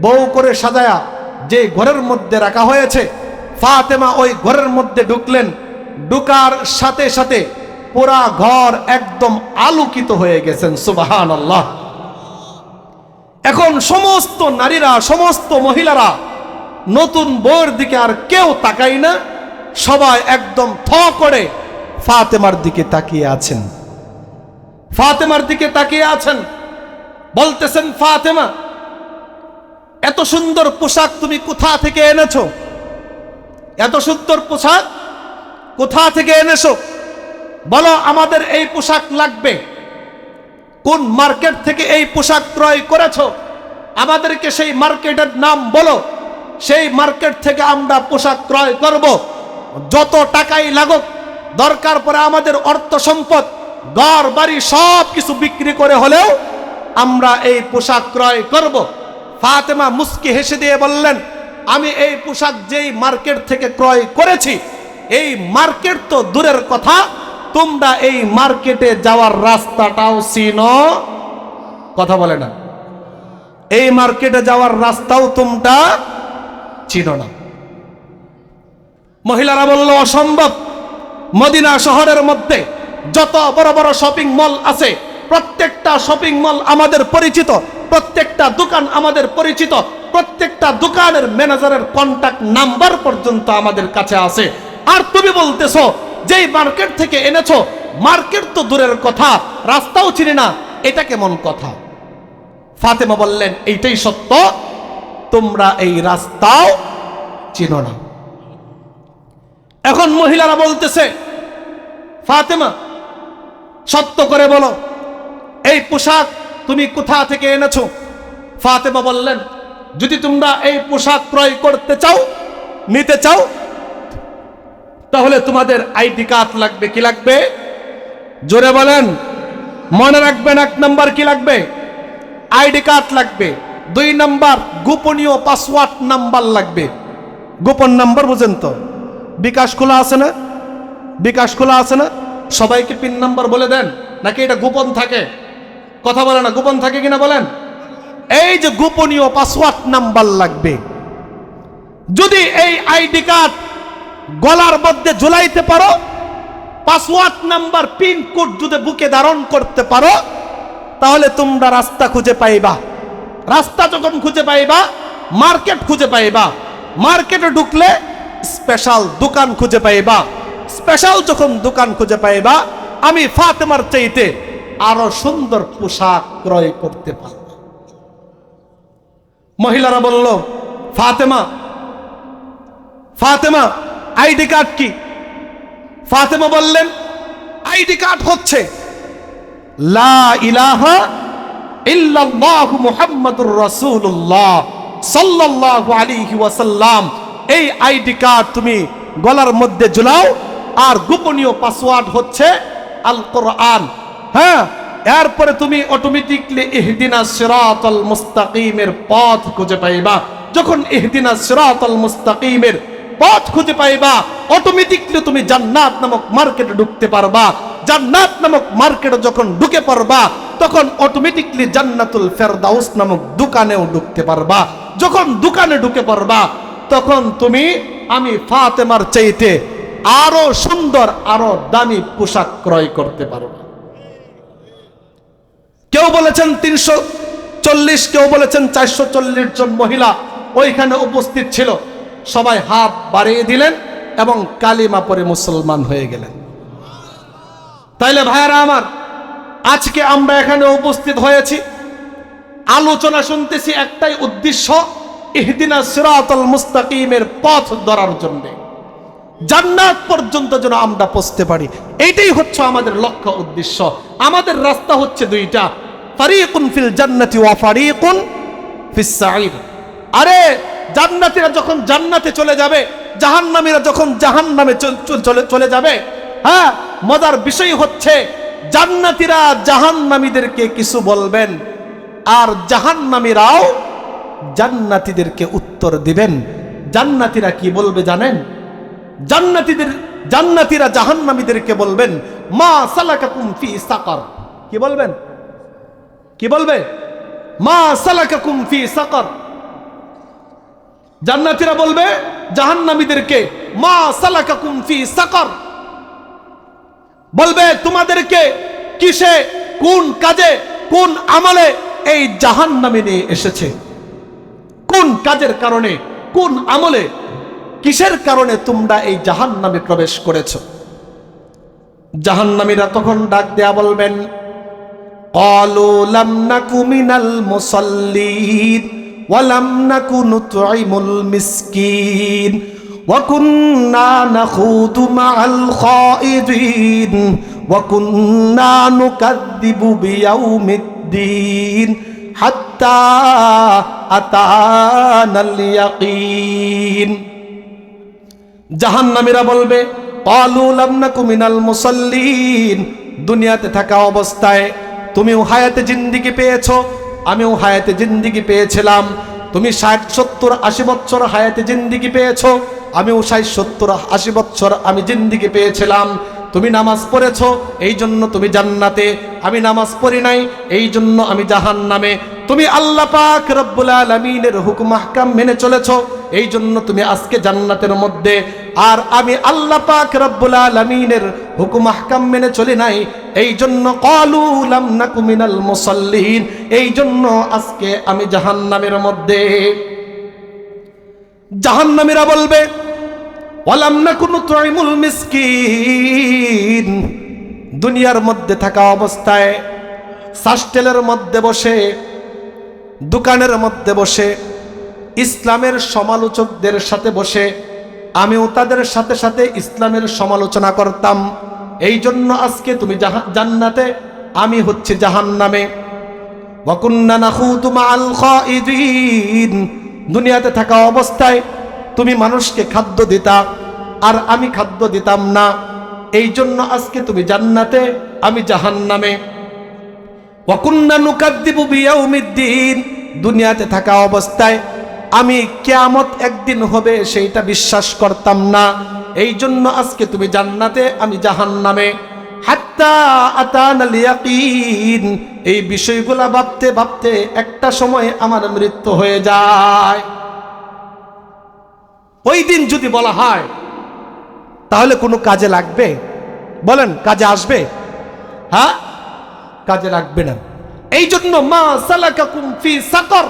বউ করে সাজায়া যে ঘরের মধ্যে রাখা হয়েছে, ফাতেমা ওই ঘরের মধ্যে ঢুকলেন। ঢুকার সাথে সাথে পুরা ঘর একদম আলোকিত হয়ে গেছেন। সুবহানাল্লাহ। এখন সমস্ত নারীরা, সমস্ত মহিলারা নতুন বউয়ের দিকে আর কেউ তাকায় না, সবাই একদম থ করে ফাতেমার দিকে তাকিয়ে আছেন। ফাতেমার দিকে তাকিয়ে আছেন, বলতেছেন, ফাতেমা এত সুন্দর পোশাক তুমি কোথা থেকে এনেছো? এত সুন্দর পোশাক কোথা থেকে এনেছো? বলো, আমাদের এই পোশাক লাগবে। কোন মার্কেট থেকে এই পোশাক ক্রয় করেছো? আমাদেরকে সেই মার্কেটের নাম বলো, সেই মার্কেট থেকে আমরা পোশাক ক্রয় করব। যত টাকাই লাগুক, দরকার পড়ে আমাদের অর্থ সম্পদ, ঘর বাড়ি সব কিছু বিক্রি করে হলেও আমরা এই পোশাক ক্রয় করব। ফাতেমা মুস্কি হেসে দিয়ে বললেন, আমি এই পোশাক যেই মার্কেট থেকে ক্রয় করেছি, এই মার্কেট তো দূরের কথা, তোমরা এই মার্কেটে যাওয়ার রাস্তাটাও চিনো? কথা বলে না। এই মার্কেটে যাওয়ার রাস্তাও তোমরা চিনো না। মহিলারা বলল, অসম্ভব। মদিনা শহরের মধ্যে যত বড় বড় শপিং মল আছে, প্রত্যেকটা শপিং মল আমাদের পরিচিত, প্রত্যেকটা দোকান আমাদের পরিচিত, প্রত্যেকটা দোকানের ম্যানেজারের কন্টাক্ট নাম্বার পর্যন্ত আমাদের কাছে আছে। আর তুমি বলতেছো যেই মার্কেট থেকে এনেছো, মার্কেট তো দূরের কথা, রাস্তাও চিনি না, এটা কেমন কথা? ফাতেমা বললেন, এইটাই সত্য, তোমরা এই রাস্তাও চিনো না। এখন মহিলারা বলতেছে, ফাতেমা সত্য করে বলো, এই পোশাক তুমি কোথা থেকে এনেছো? ফাতেমা বললেন, যদি তোমরা এই পোশাক ক্রয় করতে চাও, নিতে চাও, তাহলে তোমাদের আইডি কার্ড লাগবে। কি লাগবে? জোরে বলেন। মনে রাখবেন, 1 নাম্বার কি লাগবে? আইডি কার্ড লাগবে। 2 নাম্বার গোপনীয় পাসওয়ার্ড নাম্বার লাগবে। গোপন নাম্বার বুঝেন তো? বিকাশ খোলা আছে না? বিকাশ খোলা আছে না? সবাইকে পিন নাম্বার বলে দেন, নাকি এটা গোপন থাকে? কথা বলে না, গোপন থাকে কিনা বলেন? এই যে গোপনীয় পাসওয়ার্ড নাম্বার লাগবে। যদি এই আইডি কার্ড গলার মধ্যে ঝুলাইতে পারো, পাসওয়ার্ড নাম্বার পিন কোড যদি বুকে ধারণ করতে পারো, তাহলে তোমরা রাস্তা খুঁজে পাইবা। রাস্তা যখন খুঁজে পাইবা, মার্কেট খুঁজে পাইবা। মার্কেটে ঢুকলে স্পেশাল দোকান খুঁজে পাইবা। স্পেশাল যখন দোকান খুঁজে পাইবা, আমি ফাতেমার চাইতে আরো সুন্দর পোশাক ক্রয় করতে পারব। মহিলারা বলল, ফাতেমা, ফাতেমা আইডি কার্ড কি? ফাতেমা বললেন, আইডি কার্ড হচ্ছে লা ইলাহা ইল্লাল্লাহু মুহাম্মাদুর রাসূলুল্লাহ সাল্লাল্লাহু আলাইহি ওয়াসাল্লাম। এই আইডি কার্ড তুমি গলার মধ্যে ঝুলাও, আর গোপনীয় পাসওয়ার্ড হচ্ছে আল কোরআন। হ্যাঁ, এরপরে তুমি অটোমেটিকলি ইহদিনাস সিরাতাল মুস্তাকিমের পথ খুঁজে পাইবা। যখন ইহদিনাস সিরাতাল মুস্তাকিমের পথ খুঁজে পাইবা, অটোমেটিকলি তুমি জান্নাত নামক মার্কেটে ঢুকতে পারবা। জান্নাত নামক মার্কেটে যখন ঢুকে পারবা, তখন অটোমেটিকলি জান্নাতুল ফেরদাউস নামক দোকানেও ঢুকতে পারবা। যখন দোকানে ঢুকে পারবা, তখন তুমি আমি ফাতেমার চাইতে আরো সুন্দর, আরো দামি পোশাক ক্রয় করতে পারবা। কেউ বলেছেন 340, কেউ বলেছেন 440 জন মহিলা ওইখানে উপস্থিত ছিল। সবাই হাত বাড়িয়ে দিলেন এবং কালিমা পড়ে মুসলমান হয়ে গেলেন। তাইলে ভাইরা আমার, আজকে আমরা এখানে উপস্থিত হয়েছি, আলোচনা শুনতেছি, একটাই উদ্দেশ্য, ইহদিনাস সিরাতাল মুস্তাকিমের পথ ধরার জন্য, জান্নাত পর্যন্ত যেন আমরা পৌঁছতে পারি। এইটাই হচ্ছে আমাদের লক্ষ্য, উদ্দেশ্য। আমাদের রাস্তা হচ্ছে দুইটা, ফারিকুন ফিল জান্নাতি ওয়া ফারিকুন ফিস সাঈর। আরে জান্নাতীরা যখন জান্নাতে চলে যাবে, জাহান্নামীরা যখন জাহান্নামে চলে যাবে, হ্যাঁ, মজার বিষয় হচ্ছে জান্নাতীরা জাহান্নামীদেরকে কিছু বলবেন, আর জাহান্নামীরাও জান্নাতীদেরকে উত্তর দিবেন। জান্নাতীরা কি বলবে জানেন? জান্নাতীরা জাহান্নামীদেরকে বলবেন, মা সালাকাকুম ফি সাকার। কি বলবেন? কি বলবে? মা সালাকাকুম ফি সাকার। জান্নাতীরা বলবে জাহান্নামীদেরকে, মা সালাকাকুম ফি সাকার, বলবে তোমাদেরকে কিসে, কোন কাজে, কোন আমলে এই জাহান্নামে নিয়ে এসেছে? কোন কাজের কারণে, কোন আমলে, কিসের কারণে তোমরা এই জাহান্নামে প্রবেশ করেছো? জাহান্নামীরা তখন ডাক দেয়া বলবেন, ক্বালু লাম নাকু মিনাল মুসাল্লিন ওয়া লাম নাকু নুতঈমুল মিসকিন ওয়া কুন্না নাখুদু মাআল খাইদিন ওয়া কুন্না নুকাযযিবু বিয়াউমিদ্দিন হাত্তা আতানাল ইয়াকিন। জাহান্নামীরা বলবে, ক্বালু লাম নাকু মিনাল মুসাল্লিন, দুনিয়াতে থাকা অবস্থায় তুমিও হায়াতে জিন্দেগি পেয়েছো, আমিও হায়াতে জিন্দেগি পেয়েছিলাম। তুমি 60, 70, 80 বছর হায়াতে জিন্দেগি পেয়েছো, আমিও 60, 70, 80 বছর আমি জিন্দেগি পেয়েছিলাম। তুমি নামাজ পড়েছো, এই জন্য তুমি জান্নাতে, আমি নামাজ পড়ি নাই, এই জন্য আমি জাহান্নামে। তুমি আল্লাহ পাক রব্বুল আলামিনের হুকুম আহকাম মেনে চলেছো, এই জন্য তুমি আজকে জান্নাতের মধ্যে, আর আমি আল্লাহ পাক রব্বুল আলামিনের হুকুম আহকাম মেনে চলি নাই, এই জন্য ক্বালু লাম নাকু মিনাল মুসাল্লিন, এই জন্য আজকে আমি জাহান্নামের মধ্যে। জাহান্নামীরা বলবে, ওয়ালাম নাকু নুতঈমুল মিসকিন, দুনিয়ার মধ্যে থাকা অবস্থায় সাস্টেলের মধ্যে বসে, দোকানের মধ্যে বসে, ইসলামের সমালোচকদের সাথে বসে আমিও তাদের সাথে সাথে ইসলামের সমালোচনা করতাম, এই জন্য আজকে তুমি জান্নাতে, আমি হচ্ছে জাহান্নামে। ওয়া কুন্না নাখুদু মাআল খাইদিন, দুনিয়াতে থাকা অবস্থায় তুমি মানুষকে খাদ্য দিতা, আর আমি খাদ্য দিতাম না, এই জন্য আজকে তুমি জান্নাতে, আমি জাহান্নামে। ওয়া কুন্না নুকাযযিবু বিয়াউমিদ্দিন, দুনিয়াতে থাকা অবস্থায় আমি কিয়ামত একদিন হবে সেইটা বিশ্বাস করতাম না, এই জন্য আজকে তুমি জান্নাতে, আমি জাহান্নামে। হাত্তা আতানাল ইয়াকিন, এই বিষয়গুলা ভাবতে ভাবতে একটা সময় আমার মৃত্যু হয়ে যায়। ওই দিন যদি বলা হয় তাহলে কোনো কাজে লাগবে? বলেন, কাজে আসবে? হ্যাঁ, কাজে লাগবে না। এই জন্য মা সালাকাকুম ফি সাকার,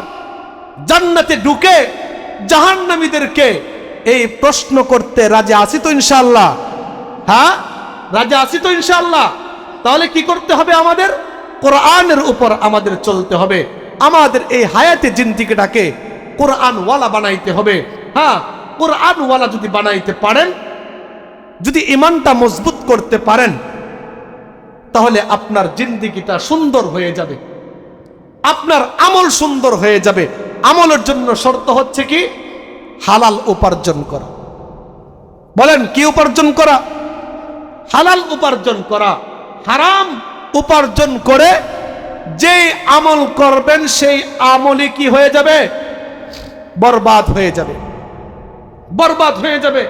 জান্নাতে ঢুকে জাহান্নামীদেরকে এই প্রশ্ন করতে রাজি আছি তো ইনশাআল্লাহ? হ্যাঁ, রাজি আছি তো ইনশাআল্লাহ? তাহলে কি করতে হবে? আমাদের কোরআনের উপর আমাদের চলতে হবে, আমাদের এই হায়াতে জিন্দেগিটাকে কোরআনওয়ালা বানাইতে হবে। হ্যাঁ, কোরআনওয়ালা যদি বানাইতে পারেন, যদি ঈমানটা মজবুত করতে পারেন, তাহলে আপনার জিন্দেগিটা সুন্দর হয়ে যাবে, আপনার আমল সুন্দর হয়ে যাবে। আমলের জন্য শর্ত হচ্ছে কি? হালাল উপার্জন করা। বলেন, কি উপার্জন করা? হালাল উপার্জন করা। হারাম উপার্জন করে যে আমল করবেন সেই আমলই কি হয়ে যাবে? বরবাদ হয়ে যাবে, বরবাদ হয়ে যাবে।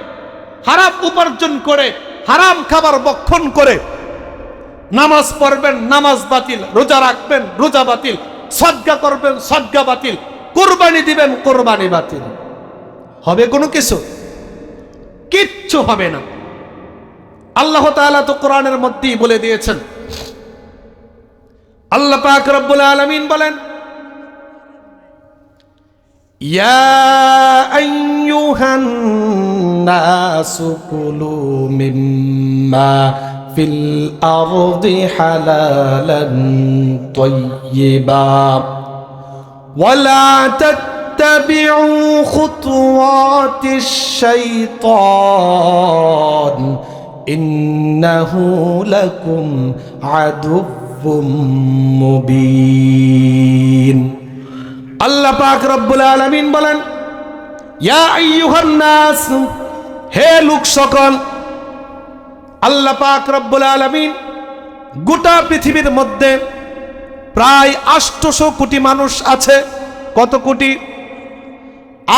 হারাম উপার্জন করে, হারাম খাবার ভক্ষণ করে নামাজ পড়বেন, নামাজ বাতিল, রোজা রাখবেন, রোজা বাতিল, সদকা করবেন, সদকা বাতিল, কুরবানি দিবেন, কুরবানি বাতিল। হবে কোনো কিছু? কিচ্ছু হবে না। আল্লাহ তাআলা তো কোরআনের মধ্যেই বলে দিয়েছেন। আল্লাহ পাক রব্বুল আলামিন বলেন, ইয়া আইয়ুহান নাসু কুলু মিম্মা ফিল আরদি হালালান তাইয়্যিবা ওয়ালা তাত্তাবিউ খুতুওয়াতিশ শাইতান ইন্নাহু লাকুম আদুউম মুবিন। আল্লাহ পাক রব্বুল আলামিন বলেন, ইয়া আইয়ুহান নাস, হে লোক সকল, আল্লাহ পাক রব্বুল আলামিন গোটা পৃথিবীর মধ্যে প্রায় 800 কোটি মানুষ আছে। কত কোটি?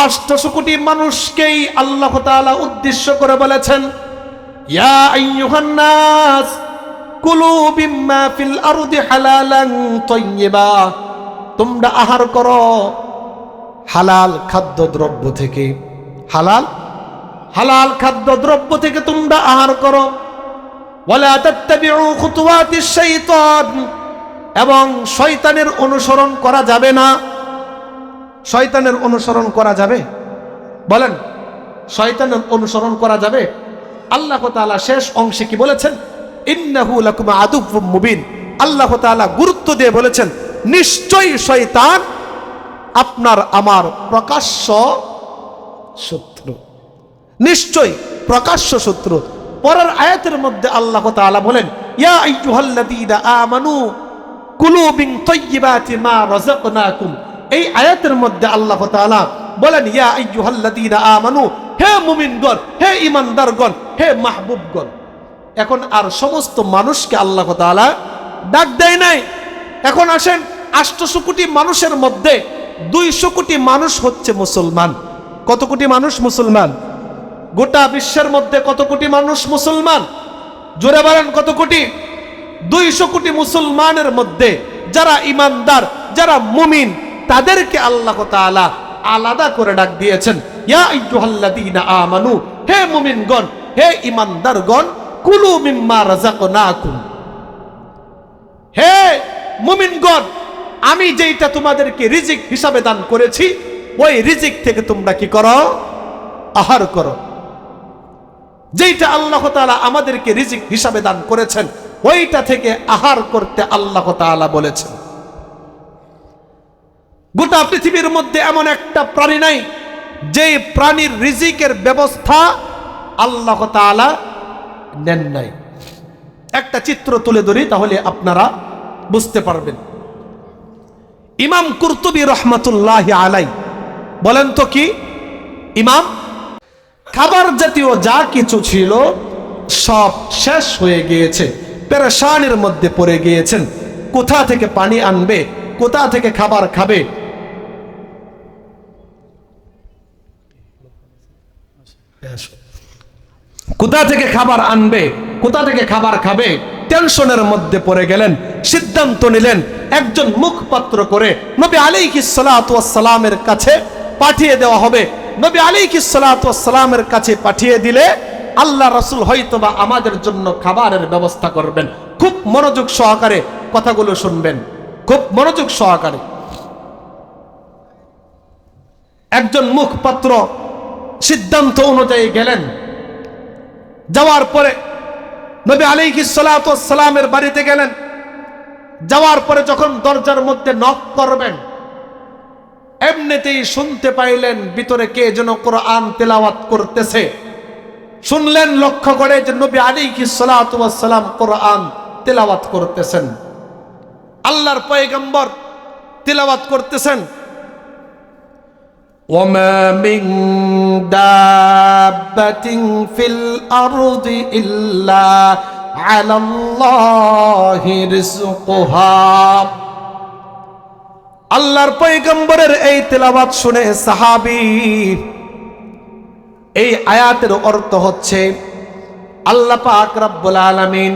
800 কোটি মানুষকেই আল্লাহ তাআলা উদ্দেশ্য করে বলেছেন, ইয়া আইয়ুহান নাস কুলু বিম্মা ফিল আরদি হালালান তাইয়্যিবা, তোমরা আহার করো হালাল খাদ্যদ্রব্য থেকে, হালাল খাদ্যদ্রব্য থেকে তোমরা আহার করো। ওয়ালা তাত্তাবিউ খুতুওয়াতিশ শাইতান, এবং শয়তানের অনুসরণ করা যাবে না। শয়তানের অনুসরণ করা যাবে? বলেন, শয়তানের অনুসরণ করা যাবে? আল্লাহ তাআলা শেষ অংশে কি বলেছেন? ইন্নাহু লাকুম আদুউম মুবিন। আল্লাহ তাআলা গুরুত্ব দিয়ে বলেছেন, নিশ্চয়ই শয়তান আপনার আমার প্রকাশ্য শত্রু, নিশ্চয়ই প্রকাশ্য শত্রু। পরের আয়াতের মধ্যে আল্লাহ তাআলা বলেন, ইয়া আইয়ুহাল্লাযীনা আমানু কুলু মিন তাইয়্যিবাতি মা রাযাকনাকুম। এই আয়াতের মধ্যে আল্লাহ তাআলা বলেন, ইয়া আইয়ুহাল্লাযীনা আমানু, হে মুমিনগণ, হে ঈমানদারগণ, হে মাহবুবগণ। এখন আর সমস্ত মানুষকে আল্লাহ তাআলা ডাক দেয় নাই। এখন আসেন, 800 কোটি মানুষের মধ্যে 200 কোটি মানুষ হচ্ছে মুসলমান। কত কোটি মানুষ মুসলমান? গোটা বিশ্বের মধ্যে কত কোটি মানুষ মুসলমান? জোরে বলেন, কত কোটি? 200 কোটি মুসলমানের মধ্যে যারা ঈমানদার, যারা মুমিন, তাদেরকে আল্লাহ তাআলা আলাদা করে ডাক দিয়েছেন, ইয়া আইয়ুহাল্লাযীনা আমানু, হে মুমিনগণ, হে ঈমানদারগণ, কুলু মিম্মা রাযাকনাকুম। হে মুমিনগণ, আমি যেইটা তোমাদেরকে রিজিক হিসাবে দান করেছি, ওই রিজিক থেকে তোমরা কি করো? আহার করো। যেইটা আল্লাহ তাআলা আমাদেরকে রিজিক হিসাবে দান করেছেন, ওইটা থেকে আহার করতে আল্লাহ তাআলা বলেছেন। গোটা পৃথিবীর মধ্যে এমন একটা প্রাণী নাই যে প্রাণীর রিজিকের ব্যবস্থা আল্লাহ তাআলা নেন নাই। একটা চিত্র তুলে ধরি, তাহলে আপনারা বুঝতে পারবেন। ইমাম কুরতুবী রহমাতুল্লাহি আলাইহি বলেন তো কি? ইমাম, খাবার জাতীয় যা কিছু ছিল সব শেষ হয়ে গিয়েছে, পেরেশানির মধ্যে পড়ে গিয়েছেন। কোথা থেকে পানি আনবে, কোথা থেকে খাবার খাবে, কোথা থেকে খাবার আনবে, কোথা থেকে খাবার খাবে, টেনশনের মধ্যে পড়ে গেলেন। সিদ্ধান্ত নিলেন একজন মুখপাত্র করে নবী আলাইহিস সালাতু ওয়াস সালামের কাছে পাঠিয়ে দেওয়া হবে। নবী আলাইহিস সালাতু ওয়াস সালামের কাছে পাঠিয়ে দিলে আল্লাহ রাসূল হয়তোবা আমাদের জন্য খাবারের ব্যবস্থা করবেন। খুব মনোযোগ সহকারে কথাগুলো শুনবেন, খুব মনোযোগ সহকারে। একজন মুখপাত্র সিদ্ধান্ত অনুযায়ী গেলেন। যাওয়ার পরে নবী আলাইহিস সালাতু ওয়াস সালামের বাড়িতে গেলেন। যাওয়ার পরে যখন দরজার মধ্যে নক করবেন, এমনিতেই শুনতে পাইলেন ভিতরে কে যেন কোরআন তেলাওয়াত করতেছে। শুনলেন লক্ষ্য করে যে নবী আলাইহিস সালাতু ওয়াস সালাম কোরআন তেলাওয়াত করতেছেন। আল্লাহর পয়গম্বর তেলাওয়াত করতেছেন, ওয়ামা মিন দাব্বাতিন ফিল আরদি ইল্লা আলাল্লাহি রিজকুহা। আল্লাহর পয়গম্বরের এই তেলাওয়াত শুনে সাহাবী, এই আয়াতের অর্থ হচ্ছে আল্লাহ পাক রব্বুল আলামিন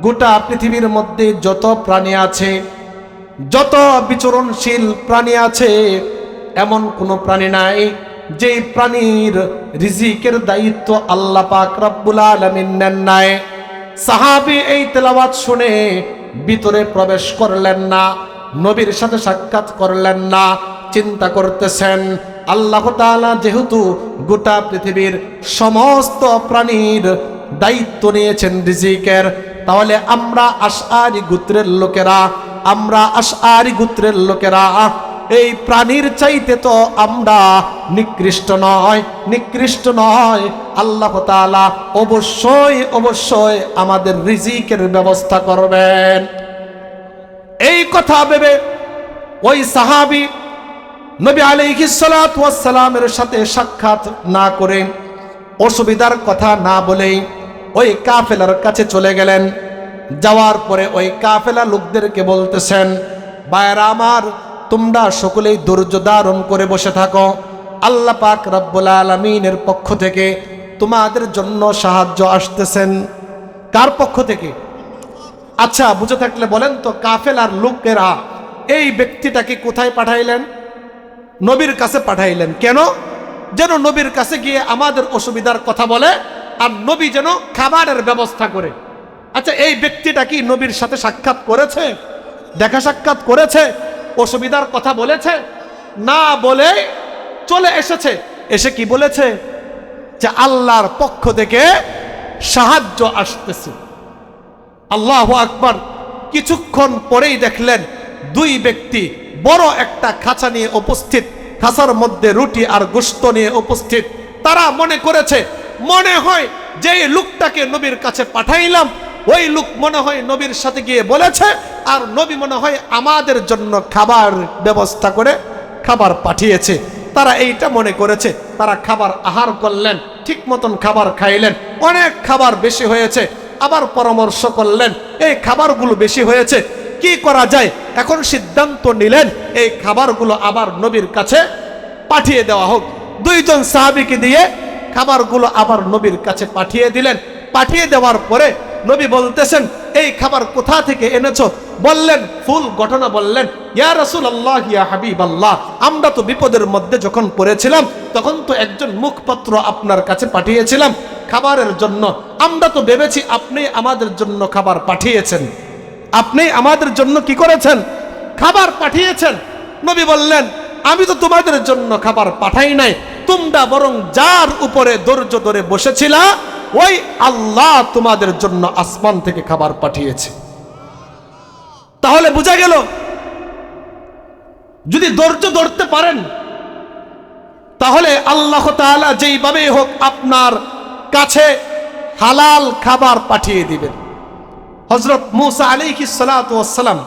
গোটা পৃথিবীর মধ্যে যত প্রাণী আছে, যত বিচরণশীল প্রাণী আছে, এমন কোনো প্রাণী নাই যেই প্রাণীর রিজিকের দায়িত্ব আল্লাহ পাক রব্বুল আলামিন নেন নাই। সাহাবী এই তেলাওয়াত শুনে ভিতরে প্রবেশ করলেন না, নবীর সাথে সাক্ষাৎ করলেন না। চিন্তা করতেছেন, আল্লাহ তাআলা যেহেতু গোটা পৃথিবীর সমস্ত প্রাণীর দায়িত্ব নিয়েছেন রিজিকের, তাহলে আমরা আশআরি গোত্রের লোকেরা এই প্রাণীর চাইতে তো আমরা নিকৃষ্ট নয়। আল্লাহ তাআলা অবশ্যই আমাদের রিজিকের ব্যবস্থা করবেন। এই কথা ভেবে ওই সাহাবী নবী আলাইহিস সালাতু ওয়াস সালামের সাথে সাক্ষাৎ না করে, অসুবিধার কথা না বলেই ওই কাফেলার কাছে চলে গেলেন। যাওয়ার পরে ওই কাফেলা লোকদেরকে বলতেছেন, ভাইরা আমার, তোমরা সকলেই ধৈর্য ধারণ করে বসে থাকো। আল্লাহ পাক রব্বুল আলামিনের পক্ষ থেকে তোমাদের জন্য সাহায্য আসতেছেন। কার পক্ষ থেকে? আচ্ছা, বুঝে থাকলে বলেন তো, কাফেলার লোকেরা এই ব্যক্তিটাকে কোথায় পাঠাইলেন? নবীর কাছে পাঠাইলেন। কেন? যেন নবীর কাছে গিয়ে আমাদের অসুবিধার কথা বলে, আর নবী যেন খাবারের ব্যবস্থা করে। আচ্ছা, এই ব্যক্তিটা কি নবীর সাথে সাক্ষাৎ করেছে? দেখা সাক্ষাৎ করেছে? অসুবিধার কথা বলেছে? না বলে চলে এসেছে। এসে কি বলেছে? যে আল্লাহর পক্ষ থেকে সাহায্য আসতেছে। আল্লাহু আকবার। কিছুক্ষণ পরেই দেখলেন দুই ব্যক্তি বড় একটা খাঁচা নিয়ে উপস্থিত, খাঁচার মধ্যে রুটি আর গোশত নিয়ে উপস্থিত। তারা মনে করেছে, মনে হয় যে লোকটাকে নবীর কাছে পাঠাইলাম, ওই লোক মনে হয় নবীর সাথে গিয়ে বলেছে, আর নবী মনে হয় আমাদের জন্য খাবার ব্যবস্থা করে খাবার পাঠিয়েছে। তারা এইটা মনে করেছে। তারা খাবার আহার করলেন, ঠিক মতন খাবার খাইলেন। অনেক খাবার বেশি হয়েছে। আবার পরামর্শ করলেন, এই খাবারগুলো বেশি হয়েছে, কি করা যায়? এখন সিদ্ধান্ত নিলেন এই খাবারগুলো আবার নবীর কাছে পাঠিয়ে দেওয়া হোক। দুইজন সাহাবীকে দিয়ে খাবারগুলো আবার নবীর কাছে পাঠিয়ে দিলেন। পাঠিয়ে দেওয়ার পরে নবী বলতেছেন, এই খাবার কোথা থেকে এনেছো? বললেন, ফুল ঘটনা বললেন, ইয়া রাসূলুল্লাহ, ইয়া হাবিবাল্লাহ, আমরা তো বিপদের মধ্যে যখন পড়েছিলাম তখন তো একজন মুখপাত্র আপনার কাছে পাঠিয়েছিলাম খাবারের জন্য। আমরা তো ভেবেছি আপনি আমাদের জন্য খাবার পাঠিয়েছেন। আপনি আমাদের জন্য কি করেছেন? খাবার পাঠিয়েছেন। নবী বললেন, আমি তো তোমাদের জন্য খাবার পাঠাই নাই, তোমরা বরং যার উপরে ধৈর্য ধরে বসেছিলা ওই আল্লাহ তোমাদের জন্য আসমান থেকে খাবার পাঠিয়েছে। তাহলে বোঝা গেল, যদি ধৈর্য ধরতে পারেন তাহলে আল্লাহ তাআলা যেইভাবেই হোক আপনার কাছে হালাল খাবার পাঠিয়ে দিবেন। হযরত মূসা আলাইহিস সালাতু ওয়াস সালাম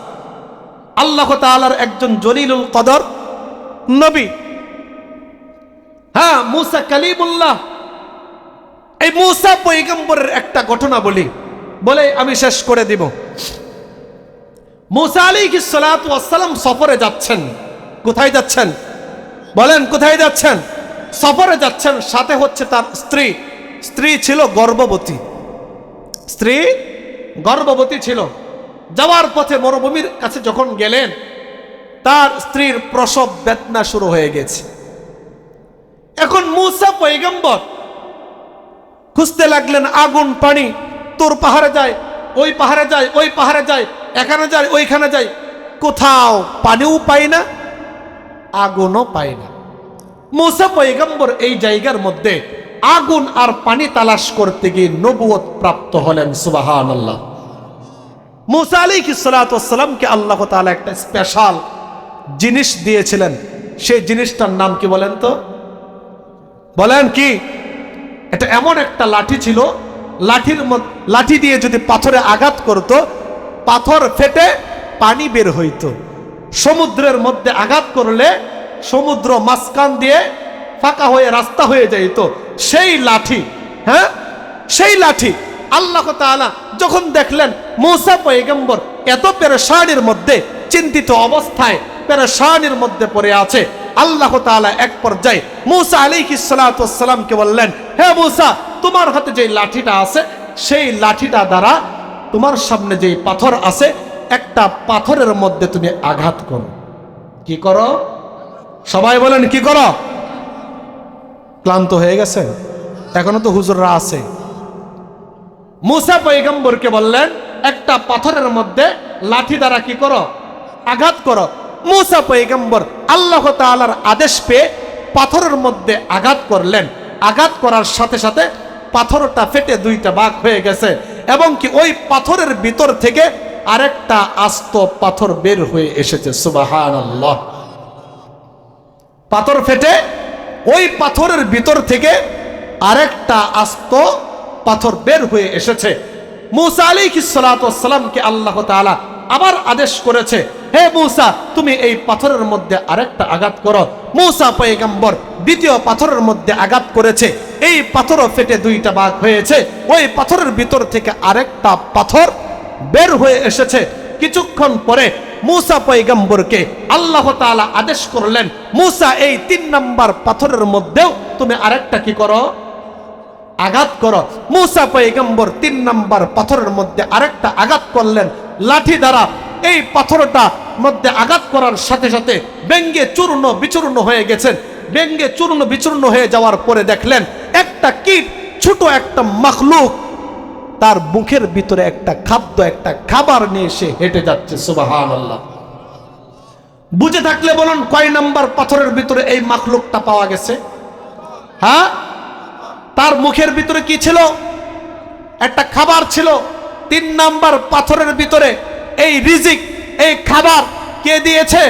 আল্লাহ তাআলার একজন জলিলুল কদর নবী। হ্যাঁ, মূসা কালিমুল্লাহ। এই মূসা পয়গম্বরের একটা ঘটনা বলে আমি শেষ করে দিব। মূসা আলাইহিস সালাতু ওয়াস সালাম সফরে যাচ্ছেন। কোথায় যাচ্ছেন? বলেন, কোথায় যাচ্ছেন? সফরে যাচ্ছেন। সাথে হচ্ছে তার স্ত্রী ছিল গর্ভবতী। স্ত্রী গর্ভবতী ছিল। যাওয়ার পথে মরুভূমির কাছে যখন গেলেন, তার স্ত্রীর প্রসব বেদনা শুরু হয়ে গেছে। এখন মূসা পয়গম্বর খুঁজতে লাগলেন আগুন পানি। তোর পাহাড়ে যায়, ওই পাহাড়ে যায়, ওই পাহাড়ে যায়, এখানে যায়, ওইখানে যায়, কোথাও পানিও পাই না, আগুনও পাই না। মূসা পয়গম্বর এই জায়গার মধ্যে আগুন আর পানি তালাশ করতে গিয়ে নবুয়ত প্রাপ্ত হলেন। সুবহানাল্লাহ। মূসা আলাইহিস সালাতু ওয়াস সালামকে আল্লাহ তাআলা একটা স্পেশাল জিনিস দিয়েছিলেন। সেই জিনিসটার নাম কি বলেন তো? বলেন কি? এটা এমন একটা লাঠি ছিল, লাঠি দিয়ে যদি পাথরে আঘাত করত, পাথর ফেটে পানি বের হইত। সমুদ্রের মধ্যে আঘাত করলে সমুদ্র মাঝখান দিয়ে ফাঁকা হয়ে রাস্তা হয়ে যাইত। সেই লাঠি, হ্যাঁ, সেই লাঠি আল্লাহ তাআলা যখন দেখলেন মূসা পয়গম্বর এত পেরেশানির মধ্যে, চিন্তিত অবস্থায় পেরেশানির মধ্যে পড়ে আছে, আল্লাহ তাআলা এক পর্যায়ে মূসা আলাইহিস সালাতু ওয়াস সালামকে বললেন, হে মূসা, তোমার হাতে যে লাঠিটা আছে সেই লাঠিটা দ্বারা তোমার সামনে যে পাথর আছে, একটা পাথরের মধ্যে তুমি আঘাত করো। কি করো? সবাই বলেন, কি করো? ক্লান্ত হয়ে গেছে? এখনো তো হুজুররা আছে। মূসা পয়গম্বরকে বললেন, একটা পাথরের মধ্যে লাঠি দ্বারা কি করো? আঘাত করো। মূসা পয়গম্বর আল্লাহ তাআলার আদেশ পেয়ে পাথরের মধ্যে আঘাত করলেন। আঘাত করার সাথে সাথে পাথরটা ফেটে দুইটা ভাগ হয়ে গেছে, এবং কি ওই পাথরের ভিতর থেকে আরেকটা আস্ত পাথর বের হয়ে এসেছে। সুবহানাল্লাহ। পাথর ফেটে ওই পাথরের ভিতর থেকে আরেকটা আস্ত পাথর বের হয়ে এসেছে। মূসা আলাইহিস সালাতু ওয়াস সালামকে আল্লাহ তাআলা আবার আদেশ করেছে, হে মূসা তুমি এই পাথরের মধ্যে আরেকটা আঘাত করো। মূসা পয়গম্বর দ্বিতীয় পাথরের মধ্যে আঘাত করেছে, এই পাথরও ফেটে দুইটা ভাগ হয়েছে। ওই পাথরের ভিতর থেকে আরেকটা পাথর বের হয়ে এসেছে। কিছুক্ষণ পরে মূসা পয়গম্বরকে আল্লাহ তাআলা আদেশ করলেন, মূসা এই 3 নাম্বার পাথরের মধ্যেও তুমি আরেকটা কি করো, আঘাত করো। মূসা পয়গম্বর 3 নাম্বার পাথরের মধ্যে আরেকটা আঘাত করলেন লাঠি দ্বারা। এই পাথরটা মধ্যে আঘাত করার সাথে সাথে ভেঙ্গে চূর্ণ বিচূর্ণ হয়ে গেছেন। ভেঙ্গে চূর্ণ বিচূর্ণ হয়ে যাওয়ার পরে দেখলেন একটা কীট, ছোট একটা মাখলুক, তার মুখের ভিতরে একটা খাদ্য, একটা খাবার নিয়ে সে হেঁটে যাচ্ছে। সুবহানাল্লাহ। বুঝে থাকলে বলুন কয় নাম্বার পাথরের ভিতরে এই মাখলুকটা পাওয়া গেছে? হ্যাঁ, তার মুখের ভিতরে কি ছিল? একটা খাবার ছিল। 3 নাম্বার পাথরের ভিতরে এই রিজিক, এই খাবার কে দিয়েছে?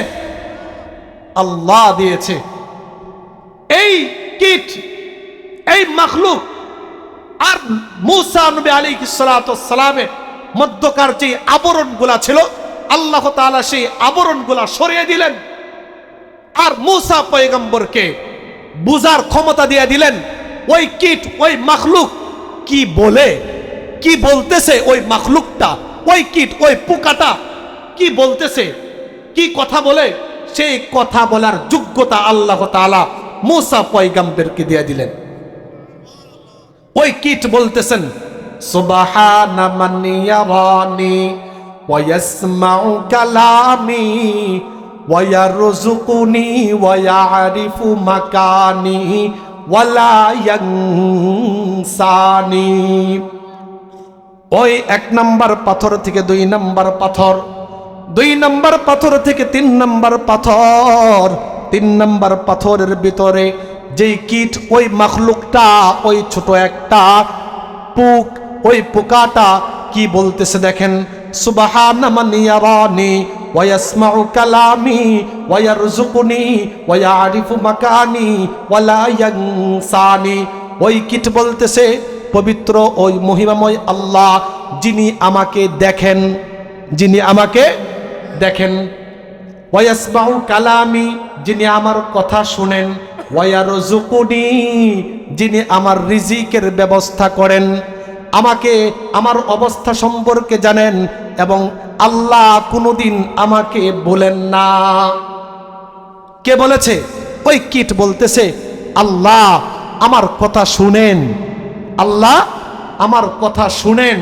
আল্লাহ দিয়েছে। এই কীট, এই মাখলুক আর মূসা নবী আলাইহিস সালাতু ওয়াস সালামের মধ্যকার যে আবরণগুলা ছিল, আল্লাহ তাআলা সেই আবরণগুলা সরিয়ে দিলেন আর মূসা পয়গম্বরকে বুঝার ক্ষমতা দিয়ে দিলেন ওই কীট, ওই মাখলুক কি বলে, কি বলতেছে। ওই মাখলুকটা, ওই কীট, ওই পোকাটা কি বলতেছে, কি কথা বলে, সেই কথা বলার যোগ্যতা আল্লাহ তাআলা মূসা পয়গম্বরকে দিয়ে দিলেন। ওই কীট বলতেছেন, সুবহানা মান ইয়ারানি ওয়া ইয়াসমাউ কালামি ওয়া ইয়ারযুকুনি ওয়া ইয়ারিফু মাকানি ওয়া লা ইয়ানসানি। ওই 1 নাম্বার পাথর থেকে 2 নাম্বার পাথর, 2 নাম্বার পাথর থেকে 3 নাম্বার পাথর, 3 নাম্বার পাথরের ভিতরে যেই কীট, ওই মাখলুকটা, ওই ছোট একটা পোক, ওই পোকাটা কি বলতেছে দেখেন, সুবহানা মান ইয়ারানি ওয়া ইয়াসমাউ কালামি ওয়া ইয়ারযুকুনি ওয়া ইয়ারিফু মাকানি ওয়া লা ইয়ানসানি। ওই কীট বলতেছে পবিত্র ওই মহিমাময় আল্লাহ, যিনি আমাকে দেখেন, যিনি আমাকে দেখেন। ওয়া ইয়াসমাউ কালামি, যিনি আমার কথা শুনেন। ওয়া ইয়ারযুকুনি, যিনি আমার রিজিকের ব্যবস্থা করেন, আমাকে আমার অবস্থা সম্পর্কে জানেন এবং আল্লাহ কোনোদিন আমাকে বলেন না। কে বলেছে? ওই কীট বলতেছে আল্লাহ আমার কথা শুনেন, আল্লাহ আমার কথা শুনেন,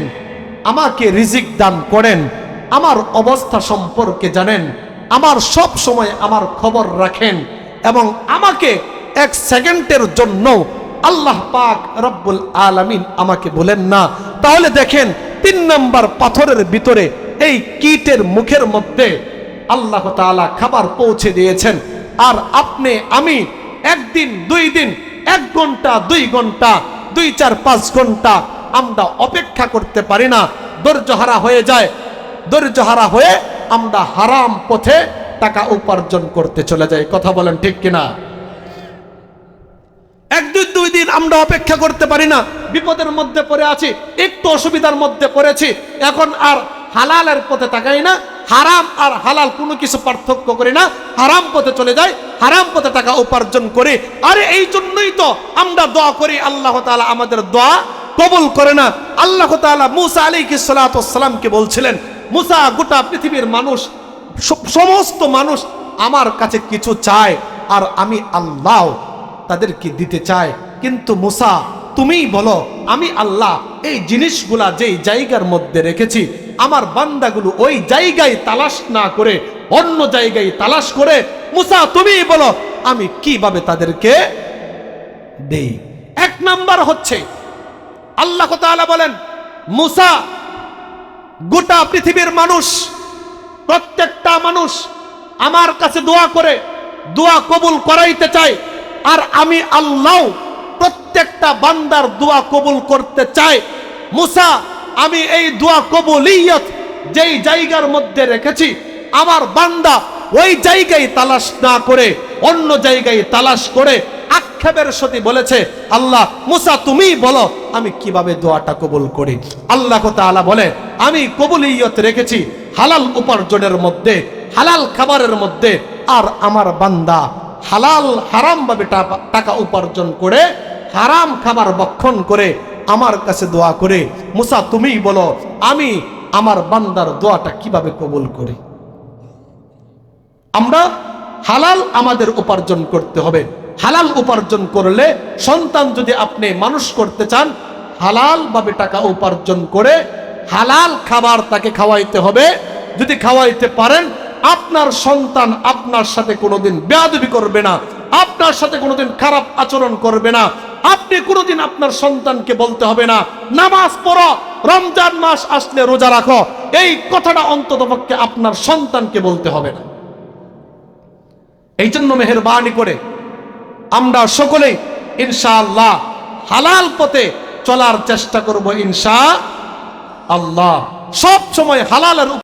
আমাকে রিজিক দান করেন, আমার অবস্থা সম্পর্কে জানেন, আমার সব সময় আমার খবর রাখেন এবং আমাকে 1 সেকেন্ডের জন্য আল্লাহ পাক রব্বুল আলামিন আমাকে বলেন না। তাহলে দেখেন 3 নাম্বার পাথরের ভিতরে এই কীটের মুখের মধ্যে আল্লাহ তাআলা খাবার পৌঁছে দিয়েছেন। আর আপনি আমি 1 দিন 2 দিন, 1 ঘন্টা 2 ঘন্টা, 2 4 5 ঘন্টা আমরা অপেক্ষা করতে পারি না। ধৈর্যহারা হয়ে যায়, ধৈর্যহারা হয়ে আমরা হারাম পথে টাকা উপার্জন করতে চলে যাই। কথা বলেন ঠিক কিনা? 1-2 দিন আমরা অপেক্ষা করতে পারি না। বিপদের মধ্যে পড়ে আছি, একটু অসুবিধার মধ্যে পড়েছি, এখন আর হালালের পথে তাকাই না, হারাম আর হালাল কোনো কিছু পার্থক্য করি না, হারাম পথে চলে যাই, হারাম পথে টাকা উপার্জন করি। আরে এই জন্যই তো আমরা দোয়া করি, আল্লাহ তাআলা আমাদের দোয়া কবুল করে না। আল্লাহ তাআলা মূসা আলাইহিস সালাতু ওয়াস সালামকে বলছিলেন, মূসা গোটা পৃথিবীর মানুষ, সমস্ত মানুষ আমার কাছে কিছু চায় আর আমি আল্লাহ তাদেরকে দিতে চায়, কিন্তু মূসা তুমিই বলো আমি আল্লাহ এই জিনিসগুলা যেই জায়গার মধ্যে রেখেছি আমার বান্দাগুলো ওই জায়গায় তালাশ না করে অন্য জায়গায় তালাশ করে, মূসা তুমিই বলো আমি কিভাবে তাদেরকে দেই। 1 নাম্বার হচ্ছে আল্লাহ তাআলা বলেন, মূসা গোটা পৃথিবীর মানুষ, প্রত্যেকটা মানুষ আমার কাছে দোয়া করে দোয়া কবুল করাইতে চায় আর আমি আল্লাহ প্রত্যেকটা বান্দার দোয়া কবুল করতে চাই। মূসা আমি এই দোয়া কবুলিয়ত যেই জায়গার মধ্যে রেখেছি আমার বান্দা ওই জায়গায় তালাশ না করে অন্য জায়গায় তালাশ করে আক্ষেপের সাথে বলেছে, আল্লাহ মূসা তুমিই বলো আমি কিভাবে দোয়াটা কবুল করি। আল্লাহ তাআলা বলে আমি কবুলিয়ত রেখেছি হালাল উপার্জনের মধ্যে, হালাল খাবারের মধ্যে, আর আমার বান্দা হালাল হারাম ভাবে টাকা উপার্জন করে হারাম খাবার ভক্ষণ করে আমার কাছে দোয়া করে, মুসা তুমিই বলো আমি আমার বান্দার দোয়াটা কিভাবে কবুল করি। আমরা হালাল আমাদের উপার্জন করতে হবে। হালাল উপার্জন করলে, সন্তান যদি আপনি মানুষ করতে চান, হালাল ভাবে টাকা উপার্জন করে হালাল খাবার তাকে খাওয়াইতে হবে। যদি খাওয়াইতে পারেন, আপনার সন্তান আপনার সাথে কোনোদিন বেয়াদবি করবে না, আপনার সাথে কোনোদিন খারাপ আচরণ করবে না। আপনি কোনোদিন আপনার সন্তানকে বলতে হবে না নামাজ পড়ো, রমজান মাস আসলে রোজা রাখো, এই কথাটা অন্ততপক্ষে আপনার সন্তানকে বলতে হবে না। এই জন্য মেহেরবানি করে আমরা সকলেই ইনশাআল্লাহ হালাল পথে চলার চেষ্টা করব ইনশাআল্লাহ। সব সময় হালালের